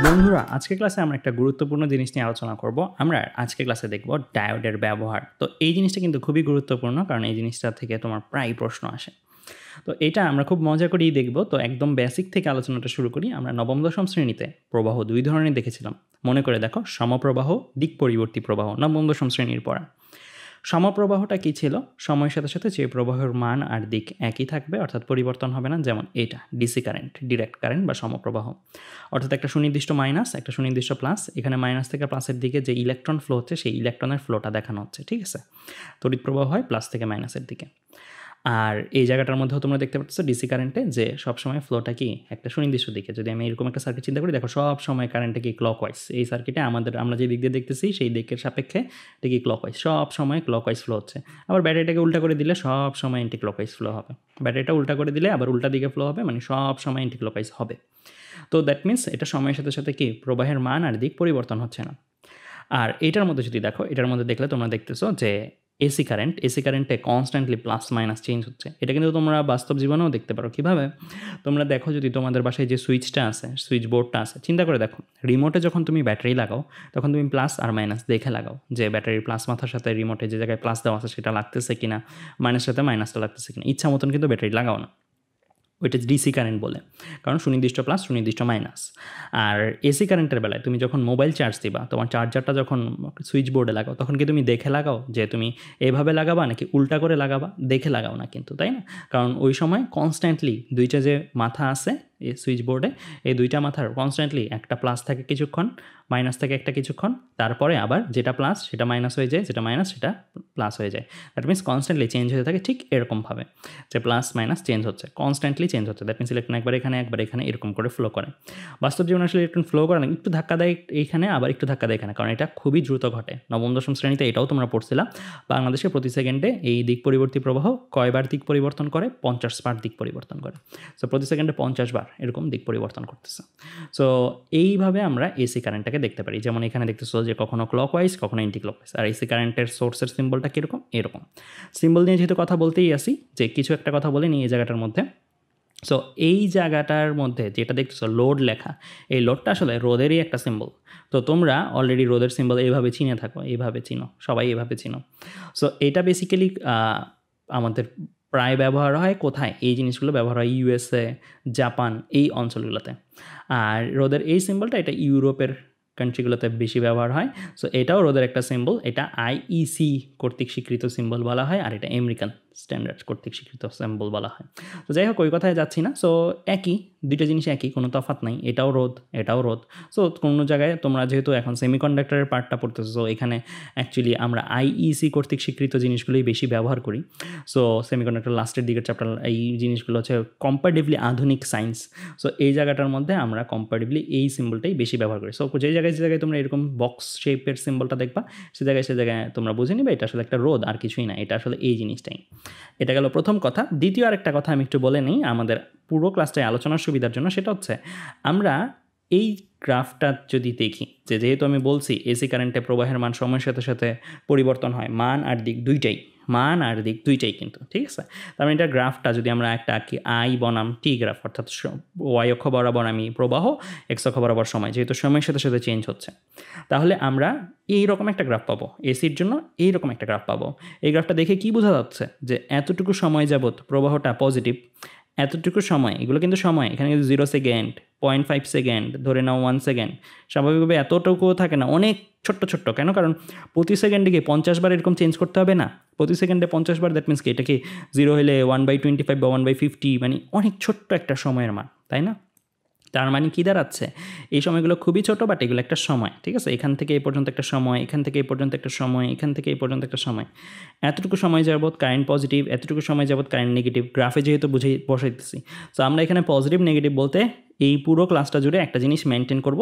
বন্ধুরা আজকের ক্লাসে আমরা একটা গুরুত্বপূর্ণ জিনিস নিয়ে আলোচনা করব। আমরা আজকের ক্লাসে দেখব ডায়োডের ব্যবহার। তো এই জিনিসটা কিন্তু খুবই গুরুত্বপূর্ণ, কারণ এই জিনিসটা থেকে তোমার প্রায় প্রশ্ন আসে। তো এটা আমরা খুব মজা করেই দেখব। তো একদম বেসিক থেকে আলোচনাটা শুরু করি। আমরা নবম দশম শ্রেণীতে প্রবাহ দুই ধরনের দেখেছিলাম, মনে করে দেখো। সমপ্রবাহ, দিক পরিবর্তী প্রবাহ, নবম দশম শ্রেণীর পড়া। সমপ্রবাহটা কী ছিল? সময়ের সাথে সাথে যে প্রবাহের মান আর দিক একই থাকবে, অর্থাৎ পরিবর্তন হবে না। যেমন এটা ডিসি কারেন্ট, ডিরেক্ট কারেন্ট বা সমপ্রবাহ। অর্থাৎ একটা সুনির্দিষ্ট মাইনাস, একটা সুনির্দিষ্ট প্লাস। এখানে মাইনাস থেকে প্লাসের দিকে যে ইলেকট্রন ফ্লো হচ্ছে, সেই ইলেকট্রনের ফ্লোটা দেখানো হচ্ছে, ঠিক আছে? তড়িৎ প্রবাহ হয় প্লাস থেকে মাইনাসের দিকে। আর এই জায়গাটার মধ্যেও তোমরা দেখতে পাচ্ছ ডিসি কারেন্টে যে সবসময় ফ্লোটা কি একটা সুনির্দিষ্ট দিকে। যদি আমি এরকম একটা সার্কিট চিন্তা করি, দেখো সব সময় কারেন্টটা কি ক্লকওয়াইজ। এই সার্কিটে আমরা যে দিক দিয়ে দেখতেছি সেই দিকের সাপেক্ষে এটা কি ক্লকওয়াইজ, সব সময় ক্লকওয়াইজ ফ্লো হচ্ছে। আবার ব্যাটারিটাকে উল্টা করে দিলে সব সময় অ্যান্টি ক্লকওয়াইজ ফ্লো হবে। ব্যাটারিটা উল্টা করে দিলে আবার উল্টা দিকে ফ্লো হবে, মানে সব সময় অ্যান্টি ক্লকওয়াইজ হবে। তো দ্যাট মিনস এটা সময়ের সাথে সাথে কি প্রবাহের মান আর দিক পরিবর্তন হচ্ছে না। আর এটার মধ্যে যদি দেখো, এটার মধ্যে দেখলে তোমরা দেখতেছো যে এসি কারেন্টে কনস্ট্যান্টলি প্লাস মাইনাস চেঞ্জ হচ্ছে। এটা কিন্তু তোমরা বাস্তব জীবনেও দেখতে পারো। কীভাবে? তোমরা দেখো, যদি তোমাদের বাসায় যে সুইচটা আছে, সুইচ বোর্ডটা আছে, চিন্তা করে দেখো, রিমোটে যখন তুমি ব্যাটারি লাগাও তখন তুমি প্লাস আর মাইনাস দেখে লাগাও, যে ব্যাটারির প্লাস মাথার সাথে রিমোটে যে জায়গায় প্লাস দেওয়া আছে সেটা লাগতেছে কিনা, মাইনাসের সাথে মাইনাসটা লাগতেছে কিনা। ইচ্ছা মতন কিন্তু ব্যাটারি লাগাও না, ওইটা ডিসি কারেন্ট বলে, কারণ সুনির্দিষ্ট প্লাস সুনির্দিষ্ট মাইনাস। আর এসি কারেন্টের বেলায় তুমি যখন মোবাইল চার্জ দিবা, তোমার চার্জারটা যখন সুইচ বোর্ডে লাগাও, তখন কি তুমি দেখে লাগাও যে তুমি এভাবে লাগাবা নাকি উল্টা করে লাগাবা? দেখে লাগাও না কিন্তু, তাই না? কারণ ওই সময় কনস্ট্যান্টলি দুইটা যে মাথা আছে এই সুইচ বোর্ডে, এই দুইটা মাথার কনস্ট্যান্টলি একটা প্লাস থাকে কিছুক্ষণ, মাইনাস থাকে একটা কিছুক্ষণ, তারপরে আবার যেটা প্লাস সেটা মাইনাস হয়ে যায়, যেটা মাইনাস সেটা প্লাস হয়ে যায়। দ্যাট মিনস কনস্ট্যান্টলি চেঞ্জ হতে থাকে। ঠিক এরকমভাবে যে প্লাস মাইনাস চেঞ্জ হচ্ছে, কনস্ট্যান্টলি চেঞ্জ হচ্ছে। দ্যাট মিনস ইলেকট্রন একবার এখানে একবার এখানে এরকম করে ফ্লো করে। বাস্তব জীবনে আসলে ইলেকট্রন ফ্লো করে না, একটু ধাক্কা দেয় এইখানে, আবার একটু ধাক্কা দেয় এখানে, কারণ এটা খুবই দ্রুত ঘটে। নবম দশম শ্রেণীতে এটাও তোমরা পড়ছিলাম। বাংলাদেশে প্রতি সেকেন্ডে এই দিক পরিবর্তী প্রবাহ কয়বার দিক পরিবর্তন করে? 50 বার দিক পরিবর্তন করে। সো প্রতি সেকেন্ডে 50 বার এরকম দিক পরিবর্তন করতেছে। সো এইভাবে আমরা এসি কারেন্টটাকে দেখতে পারি। যেমন এখানে দেখতেছো যে কখনো ক্লকওয়াইজ, কখনো অ্যান্টি ক্লকওয়াইজ। আর এসি কারেন্টের সোর্সের সিম্বলটা কীরকম? এরকম। সিম্বল নিয়ে যেহেতু কথা বলতেই আসি, যে কিছু একটা কথা বলে নিই এই জায়গাটার মধ্যে। সো এই জায়গাটার মধ্যে যেটা দেখতেছো লোড লেখা, এই লোডটা আসলে রোদেরই একটা সিম্বল। তো তোমরা অলরেডি রোদের সিম্বল এইভাবে চিনে থাকো, এইভাবে চিনো, সবাই এইভাবে চিনো। সো এটা বেসিক্যালি আমাদের প্রায় ব্যবহার হয় কোথায়? এই জিনিসগুলো ব্যবহার হয় ইউএসএ, জাপান, এই অঞ্চলগুলোতে। আর রোদের এই সিম্বলটা এটা ইউরোপের কান্ট্রিগুলোতে বেশি ব্যবহার হয়। সো এটাও রোদের একটা সিম্বল। এটা আইইসি কর্তৃক স্বীকৃত সিম্বল বলা হয়, আর এটা আমেরিকান স্ট্যান্ডার্ড কর্তৃক স্বীকৃত সিম্বল বলা হয়। তো যাই হোক, ওই কথায় যাচ্ছি না। সো একই, দুইটা জিনিস একই, কোনো তফাৎ নাই। এটাও রোদ, এটাও রোদ। সো কোনো জায়গায় তোমরা যেহেতু এখন সেমিকন্ডাক্টরের পার্টটা পড়তেছো, সো এখানে অ্যাকচুয়ালি আমরা আইইসি কর্তৃক স্বীকৃত জিনিসগুলোই বেশি ব্যবহার করি। সো সেমিকন্ডাক্টর লাস্টের দিকের চ্যাপ্টার, এই জিনিসগুলো হচ্ছে কম্পারেটিভলি আধুনিক সায়েন্স। সো এই জায়গাটার মধ্যে আমরা কম্পারেটিভলি এই সিম্বলটাই বেশি ব্যবহার করি। সো যে জায়গায় তোমরা এরকম বক্স শেপের সিম্বলটা দেখবা, সে জায়গায় তোমরা বুঝে নিবে এটা আসলে একটা রোদ, আর কিছুই না। এটা আসলে এই জিনিসটাই। এটা গেল প্রথম কথা। দ্বিতীয় আরেকটা কথা আমি একটু বলে নিই আমাদের পুরো ক্লাসটায় আলোচনার সুবিধার জন্য। সেটা হচ্ছে, আমরা এই গ্রাফটা যদি দেখি, যেহেতু আমি বলছি এসি কারেন্টে প্রবাহের মান সময়ের সাথে সাথে পরিবর্তন হয়, মান আর দিক দুইটাই কিন্তু, ঠিক আছে? তার মানে এটা গ্রাফটা যদি আমরা একটা আঁকি, আই বনাম টি গ্রাফ, অর্থাৎ ওয়াই অক্ষ বরাবর আমি প্রবাহ, এক্স অক্ষ বরাবর সময়, যেহেতু সময়ের সাথে সাথে চেঞ্জ হচ্ছে, তাহলে আমরা এইরকম একটা গ্রাফ পাবো। এসির জন্য এইরকম একটা গ্রাফ পাবো। এই গ্রাফটা দেখে কি বোঝা যাচ্ছে? যে এতটুকু সময় যাবত প্রবাহটা পজিটিভ, এতটুকু সময়, এগুলো কিন্তু সময়, এখানে কিন্তু 0 সেকেন্ড, 0.5 সেকেন্ড, ধরে নাও 1 সেকেন্ড, স্বাভাবিকভাবে এতটুকুও থাকে না, অনেক ছোট্ট। কেন? কারণ প্রতি সেকেন্ডে কি 50 বার এরকম চেঞ্জ করতে হবে না? প্রতি সেকেন্ডে 50 বার, দ্যাট মিনস কি এটা কি 0 হলে 1/25 বা 1/50, মানে অনেক ছোট্ট একটা সময়ের মান, তাই না? তার মানে কী দাঁড়াচ্ছে? এই সময়গুলো খুবই ছোটো, বাট এগুলো একটা সময়, ঠিক আছে? এখান থেকে এই পর্যন্ত একটা সময়, এখান থেকে এই পর্যন্ত একটা সময়, এখান থেকে এই পর্যন্ত একটা সময়। এতটুকু সময় যাবত কারেন্ট পজিটিভ, এতটুকু সময় যাবত কারেন্ট নেগেটিভ। গ্রাফে যেহেতু বসাইতেছি, সো আমরা এখানে পজিটিভ নেগেটিভ বলতে এই পুরো ক্লাসটা জুড়ে একটা জিনিস মেনটেন করব।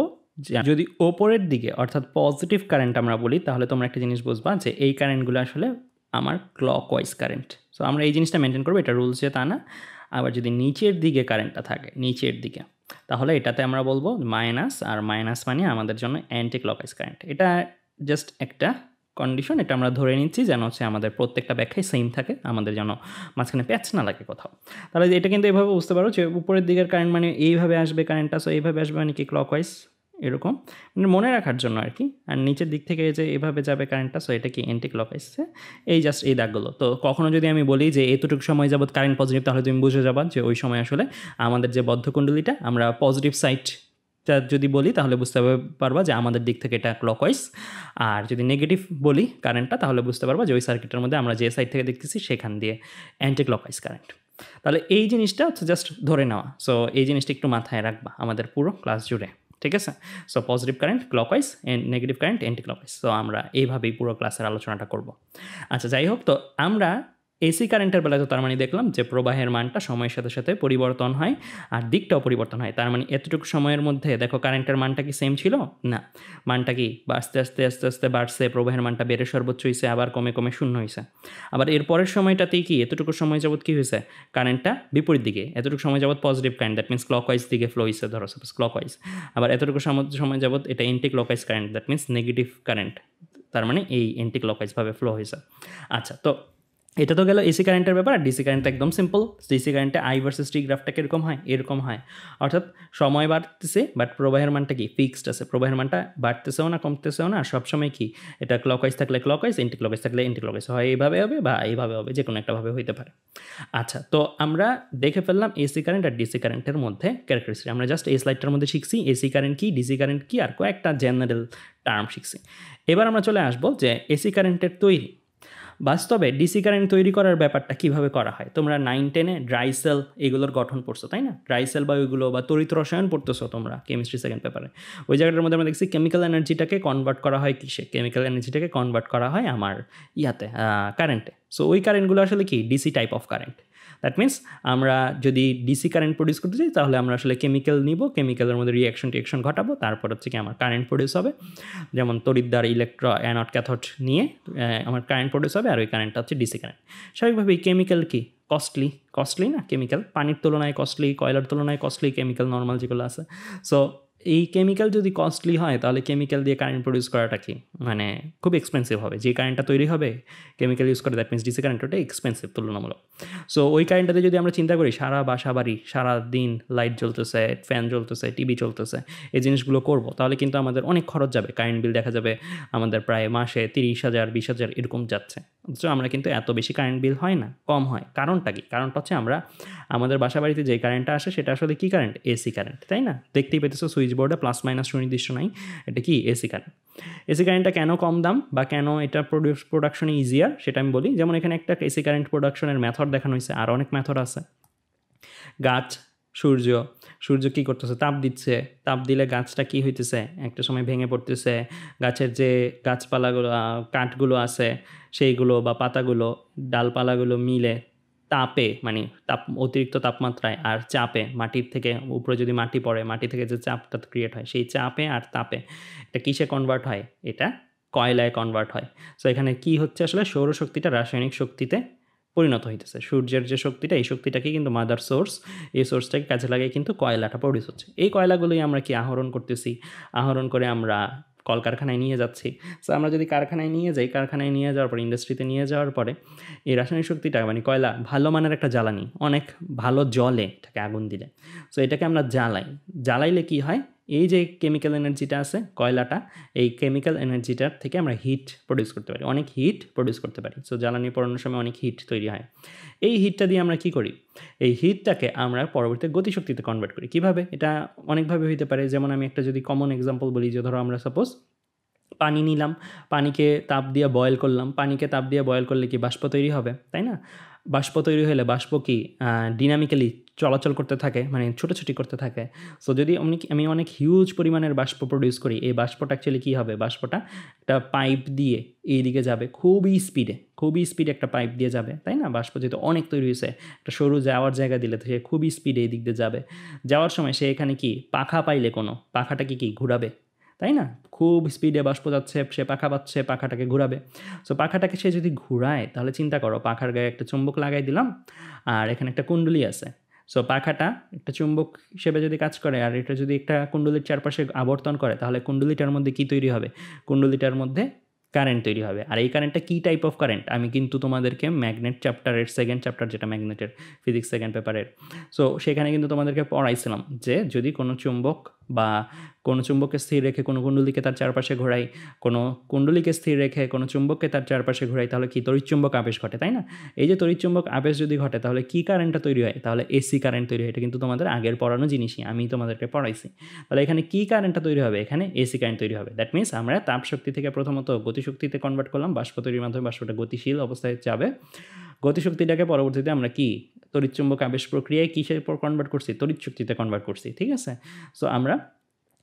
যদি ওপরের দিকে অর্থাৎ পজিটিভ কারেন্ট আমরা বলি, তাহলে তোমরা একটা জিনিস বুঝবা যে এই কারেন্টগুলো আসলে আমার ক্লকওয়াইজ কারেন্ট। সো আমরা এই জিনিসটা মেনটেন করবো, এটা রুলস যে তা না। আবার যদি নিচের দিকে কারেন্টটা থাকে, নিচের দিকে, তাহলে এটাতে আমরা বলবো মাইনাস, আর মাইনাস মানে আমাদের জন্য অ্যান্টি ক্লকওয়াইজ কারেন্ট। এটা জাস্ট একটা কন্ডিশন, এটা আমরা ধরে নিচ্ছি যেন হচ্ছে আমাদের প্রত্যেকটা ব্যাখ্যায় সেম থাকে, আমাদের যেন মাঝখানে প্যাচ না লাগে কোথাও। তাহলে এটা কিন্তু এইভাবে বুঝতে পারো যে উপরের দিকের কারেন্ট মানে এইভাবে আসবে কারেন্টটা, সো এইভাবে আসবে মানে কি ক্লকওয়াইজ, এরকম, মানে মনে রাখার জন্য আর কি। আর নিচের দিক থেকে যে এভাবে যাবে কারেন্টটা, সো এটা কি অ্যান্টি ক্লকওয়াইজ, এই জাস্ট এই দাগগুলো। তো কখনো যদি আমি বলি যে এতটুকু সময় যাবত কারেন্ট পজিটিভ, তাহলে তুমি বুঝে যাবা যে ওই সময় আসলে আমাদের যে বদ্ধকুণ্ডলীটা আমরা পজিটিভ সাইডটা যদি বলি তাহলে বুঝতে পারবা যে আমাদের দিক থেকে এটা ক্লকওয়াইজ। আর যদি নেগেটিভ বলি কারেন্টটা তাহলে বুঝতে পারবা যে ওই সার্কিটের মধ্যে আমরা যে সাইড থেকে দেখতেছি সেখান দিয়ে অ্যান্টি ক্লকওয়াইজ কারেন্ট। তাহলে এই জিনিসটা হচ্ছে জাস্ট ধরে নেওয়া। সো এই জিনিসটা একটু মাথায় রাখবা আমাদের পুরো ক্লাস জুড়ে, ঠিক আছে? So positive current clockwise and negative current anti clockwise. So আমরা এইভাবেই পুরো ক্লাসের আলোচনাটা করব। আচ্ছা, যাই হোক, তো আমরা এসি কারেন্টের বেলায় তো তার মানে দেখলাম যে প্রবাহের মানটা সময়ের সাথে সাথে পরিবর্তন হয় আর দিকটাও পরিবর্তন হয়। তার মানে এতটুকু সময়ের মধ্যে দেখো কারেন্টের মানটা কি সেম ছিল না, মানটা কি আস্তে আস্তে আস্তে আস্তে বাড়ছে, প্রবাহের মানটা বেড়ে সর্বোচ্চ হয়েছে, আবার কমে কমে শূন্য হয়েছে। আবার এর পরের সময়টাতেই কি এতটুকু সময় যাবত কি হয়েছে, কারেন্টটা বিপরীত দিকে, এতটুকু সময় যাবত positive current, that means clockwise দিকে ফ্লো হয়েছে, ধরো সাপোজ ক্লকওয়াইজ। আবার এতটুকু সময় যাবত এটা anti clockwise current, that means negative current, তার মানে এই অ্যান্টি ক্লকওয়াইজভাবে ফ্লো হয়েছে। আচ্ছা, তো এটা তো গেল এসি কারেন্টের ব্যাপার। আর ডিসি কারেন্ট একদম সিম্পল। ডিসি কারেন্টে আই ভার্সেস টি গ্রাফটা কীরকম হয়, এরকম হয়। অর্থাৎ সময় বাড়তেছে বাট প্রবাহের মানটা কি ফিক্সড আছে, প্রবাহের মানটা বাড়তেছেও না কমতেছেও না, সবসময় কি এটা ক্লকওয়াইজ থাকলে ক্লকওয়াইজ, এন্টি ক্লকওয়াইজ থাকলে এন্টি ক্লকওয়াইজ, হয় এইভাবে হবে বা এইভাবে হবে, যে কোনো একটাভাবে হইতে পারে। আচ্ছা, তো আমরা দেখে ফেললাম এসি কারেন্ট আর ডিসি কারেন্টের মধ্যে ক্যারেক্টারিস্টিক। আমরা জাস্ট এই স্লাইডটার মধ্যে শিখছি এসি কারেন্ট কি, ডিসি কারেন্ট কি, আর কয়েকটা জেনারেল টার্ম শিখছি। এবার আমরা চলে আসবো যে এসি কারেন্টের তৈরি। বাস্তবে ডিসি কারেন্ট তৈরি করার ব্যাপারটা কিভাবে করা হয়। তোমরা 9-10-এ ড্রাই সেল এগুলোর গঠন পড়ছো, তাই না? ড্রাই সেল বা ওইগুলো বা তড়িৎ রসায়ন পড়তেছো তোমরা কেমিস্ট্রি সেকেন্ড পেপারে। ওই জায়গাটার মধ্যে আমরা দেখছি কেমিক্যাল এনার্জিটাকে কনভার্ট করা হয় কিসে, কেমিক্যাল এনার্জিটাকে কনভার্ট করা হয় আমার কারেন্টে। সো ওই কারেন্টগুলো আসলে কি DC type of current. That means আমরা যদি ডিসি কারেন্ট প্রডিউস করতে চাই তাহলে আমরা আসলে কেমিক্যাল নিব, কেমিক্যালের মধ্যে রিয়াকশন ঘটাবো, তারপর হচ্ছে কি আমার কারেন্ট প্রডিউস হবে। যেমন তড়িৎদ্বার, অ্যানোড ক্যাথোড নিয়ে আমার কারেন্ট প্রডিউস হবে, আর ওই কারেন্টটা হচ্ছে ডিসি কারেন্ট। স্বাভাবিকভাবেই কেমিক্যাল কি কস্টলি না, কেমিক্যাল পানির তুলনায় কস্টলি, কয়লার তুলনায় কস্টলি কেমিক্যাল নর্মাল যেগুলো আছে। সো এই কেমিক্যাল যদি কস্টলি হয় তাহলে কেমিক্যাল দিয়ে কারেন্ট প্রডিউস করাটা কি মানে খুব এক্সপেন্সিভ হবে। যে কারেন্টটা তৈরি হবে কেমিক্যাল ইউজ করে, দ্যাট মিনস ডিসি কারেন্ট, ওটা এক্সপেন্সিভ তুলনামূলক। সো ওই কারেন্টটাতে যদি আমরা চিন্তা করি সারা বাসা বাড়ি সারা দিন লাইট জ্বলতেছে, ফ্যান জ্বলতেছে, টিভি চলতেছে, এই জিনিসগুলো করব, তাহলে কিন্তু আমাদের অনেক খরচ যাবে। কারেন্ট বিল দেখা যাবে আমাদের প্রায় মাসে 30,000 20,000 এরকম যাচ্ছে। অথচ আমরা কিন্তু এত বেশি কারেন্ট বিল হয় না, কম হয়। কারণটা কি? কারণটা হচ্ছে আমরা আমাদের বাসা বাড়িতে যে কারেন্টটা আসে সেটা আসলে কি কারেন্ট, এসি কারেন্ট, তাই না? দেখতেই পেতেছো সুইচ বোর্ডে প্লাস মাইনাস সুনির্দিষ্ট নাই, এটা কি এসি কারেন্ট। এসি কারেন্টটা কেন কম দাম বা কেন এটা প্রোডাকশনে ইজিয়ার সেটা আমি বলি। যেমন এখানে একটা এসি কারেন্ট প্রোডাকশনের মেথড দেখানো হয়েছে, আর অনেক মেথড আছে। গাছ, সূর্য কী করতেছে, তাপ দিচ্ছে, তাপ দিলে গাছটা কি হইতেছে, একটা সময় ভেঙে পড়তেছে। গাছের যে গাছপালাগুলো কাঠগুলো আছে সেইগুলো বা পাতাগুলো ডালপালাগুলো মিলে তাপে, মানে অতিরিক্ত তাপমাত্রায় আর চাপে, মাটির থেকে উপরে যদি মাটি পড়ে, মাটি থেকে যে চাপটা ক্রিয়েট হয় সেই চাপে আর তাপে এটা কিসে কনভার্ট হয়, এটা কয়লায় কনভার্ট হয়। সো এখানে কি হচ্ছে আসলে সৌরশক্তিটা রাসায়নিক শক্তিতে পরিণত হইতেছে। সূর্যের যে শক্তিটা, এই শক্তিটাকে কিন্তু মাদার সোর্স, এই সোর্সটাকে কাজে লাগিয়ে কিন্তু কয়লাটা প্রডিউস হচ্ছে। এই কয়লাগুলোই আমরা কি আহরণ করতেছি, আহরণ করে আমরা কলকারখানায় নিয়ে যাচ্ছি। সো আমরা যদি কারখানায় নিয়ে যাই, কারখানায় নিয়ে যাওয়ার পরে, ইন্ডাস্ট্রিতে নিয়ে যাওয়ার পরে এই রাসায়নিক শক্তিটা মানে কয়লা ভালো মানের একটা জ্বালানি, অনেক ভালো জলে এটাকে আগুন দিলে। সো এটাকে আমরা জ্বালাইলে কি হয়, এই যে কেমিক্যাল এনার্জিটা আছে কয়লাটা, এই কেমিক্যাল এনার্জিটার থেকে আমরা হিট প্রডিউস করতে পারি, অনেক হিট প্রডিউস করতে পারি। সো জ্বালানি পোড়ানোর সময় অনেক হিট তৈরি হয়। এই হিটটা দিয়ে আমরা কি করি, এই হিটটাকে আমরা পরবর্তীতে গতিশক্তিতে কনভার্ট করি। কিভাবে? এটা অনেকভাবে হইতে পারে। যেমন আমি একটা যদি কমন এক্সাম্পল বলি, যে ধরো আমরা সাপোজ পানি নিলাম, পানিকে তাপ দিয়ে বয়েল করলাম। পানিকে তাপ দিয়ে বয়েল করলে কি বাষ্প তৈরি হবে, তাই না? বাষ্প তৈরি হলে বাষ্প কি ডিনামিক্যালি চলাচল করতে থাকে, মানে ছোটাছুটি করতে থাকে। সো যদি আমি অনেক হিউজ পরিমাণের বাষ্প প্রডিউস করি, এই বাষ্পটা অ্যাকচুয়ালি কী হবে, বাষ্পটা একটা পাইপ দিয়ে এইদিকে যাবে খুবই স্পিডে একটা পাইপ দিয়ে যাবে, তাই না? বাষ্প যেহেতু অনেক তৈরি হয়েছে, একটা সরু যাওয়ার জায়গা দিলে তো সে খুবই স্পিডে এই দিক দিয়ে যাবে। যাওয়ার সময় সে এখানে কি পাখা পাইলে কোনো পাখাটাকে কি ঘুরাবে, তাই না? খুব স্পিডে বাষ্প যাচ্ছে, সে পাখা পাচ্ছে, পাখাটাকে ঘুরাবে। সো পাখাটাকে সে যদি ঘুরায় তাহলে চিন্তা করো, পাখার গায়ে একটা চুম্বক লাগাই দিলাম আর এখানে একটা কুণ্ডলী আছে। সো পাখাটা একটা চুম্বক হিসেবে যদি কাজ করে আর এটা যদি একটা কুণ্ডলীর চারপাশে আবর্তন করে, তাহলে কুণ্ডলীটার মধ্যে কী তৈরি হবে, কুণ্ডলীটার মধ্যে কারেন্ট তৈরি হবে। আর এই কারেন্টটা কী টাইপ অফ কারেন্ট আমি কিন্তু তোমাদেরকে ম্যাগনেট চ্যাপ্টারের সেকেন্ড চ্যাপ্টার, যেটা ম্যাগনেটের ফিজিক্স সেকেন্ড পেপারের, সো সেখানে কিন্তু তোমাদেরকে পড়াইছিলাম যে যদি কোনো চুম্বক বা কোনো চুম্বককে স্থির রেখে কোনো কুণ্ডলীকে তার চারপাশে ঘোরাই, কোনো কুণ্ডলীকে স্থির রেখে কোনো চুম্বককে তার চারপাশে ঘোরাই, তাহলে কি তড়িৎচুম্বক আবেশ ঘটে, তাই না? এই যে তড়িৎচুম্বক আবেশ যদি ঘটে তাহলে কি কারেন্টটা তৈরি হয়? তাহলে এসি কারেন্ট তৈরি হয়। এটা কিন্তু তোমাদের আগের পড়ানো জিনিসই, আমি তোমাদেরকে পড়াইছি। তাহলে এখানে কি কারেন্টটা তৈরি হবে? এখানে এসি কারেন্ট তৈরি হবে। দ্যাট মিনস আমরা তাপশক্তি থেকে প্রথমত গতিশক্তিতে কনভার্ট করলাম, বাষ্প তৈরির মাধ্যমে বাষ্পটা গতিশীল অবস্থায় যাবে। গতিশক্তিটাকে পরবর্তীতে আমরা কি তড়িৎচুম্বক আবেশ প্রক্রিয়ায় কিসের পর কনভার্ট করছি? তড়িৎ শক্তিতে কনভার্ট করছি, ঠিক আছে? সো আমরা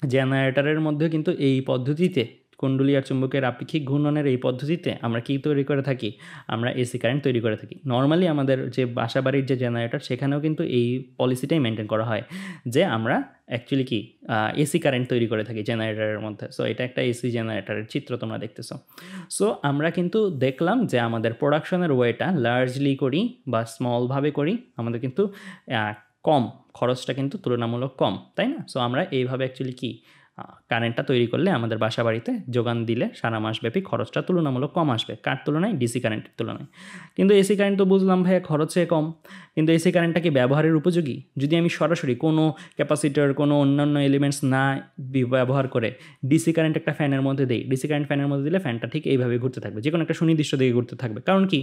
জেনারেটরের মধ্যে কিন্তু এই পদ্ধতিতে কুণ্ডলী আর চুম্বকের আপেক্ষিক ঘূর্ণনের এই পদ্ধতিতে আমরা কি তৈরি করে থাকি? আমরা এসি কারেন্ট তৈরি করে থাকি। নর্মালি আমাদের যে বাসাবাড়ির যে জেনারেটর সেখানেও কিন্তু এই পলিসিটাই মেনটেন করা হয় যে আমরা অ্যাকচুয়ালি কি এসি কারেন্ট তৈরি করে থাকি জেনারেটরের মধ্যে। সো এটা একটা এসি জেনারেটরের চিত্র তোমরা দেখতেছো। সো আমরা কিন্তু দেখলাম যে আমাদের প্রোডাকশনের ওয়েটা লার্জলি করি বা স্মলভাবে করি, আমাদের কিন্তু কম, খরচটা কিন্তু তুলনামূলক কম, তাই না? সো আমরা এইভাবে অ্যাকচুয়ালি কি কারেন্টটা তৈরি করলে আমাদের বাসা বাড়িতে যোগান দিলে সারা মাসব্যাপী খরচটা তুলনামূলক কম আসবে, কার তুলনায়? ডিসি কারেন্টের তুলনায়। কিন্তু এসি কারেন্ট তো বুঝলাম ভাইয়া খরচে কম, কিন্তু এসি কারেন্টটা কি ব্যবহারের উপযোগী? যদি আমি সরাসরি কোনো ক্যাপাসিটর, কোনো অন্যান্য এলিমেন্টস না ব্যবহার করে ডিসি কারেন্ট একটা ফ্যানের মধ্যে দিই, ডিসি কারেন্ট ফ্যানের মধ্যে দিলে ফ্যানটা ঠিক এইভাবে ঘুরতে থাকবে, যে কোনো একটা সুনির্দিষ্ট দিকে ঘুরতে থাকবে। কারণ কি,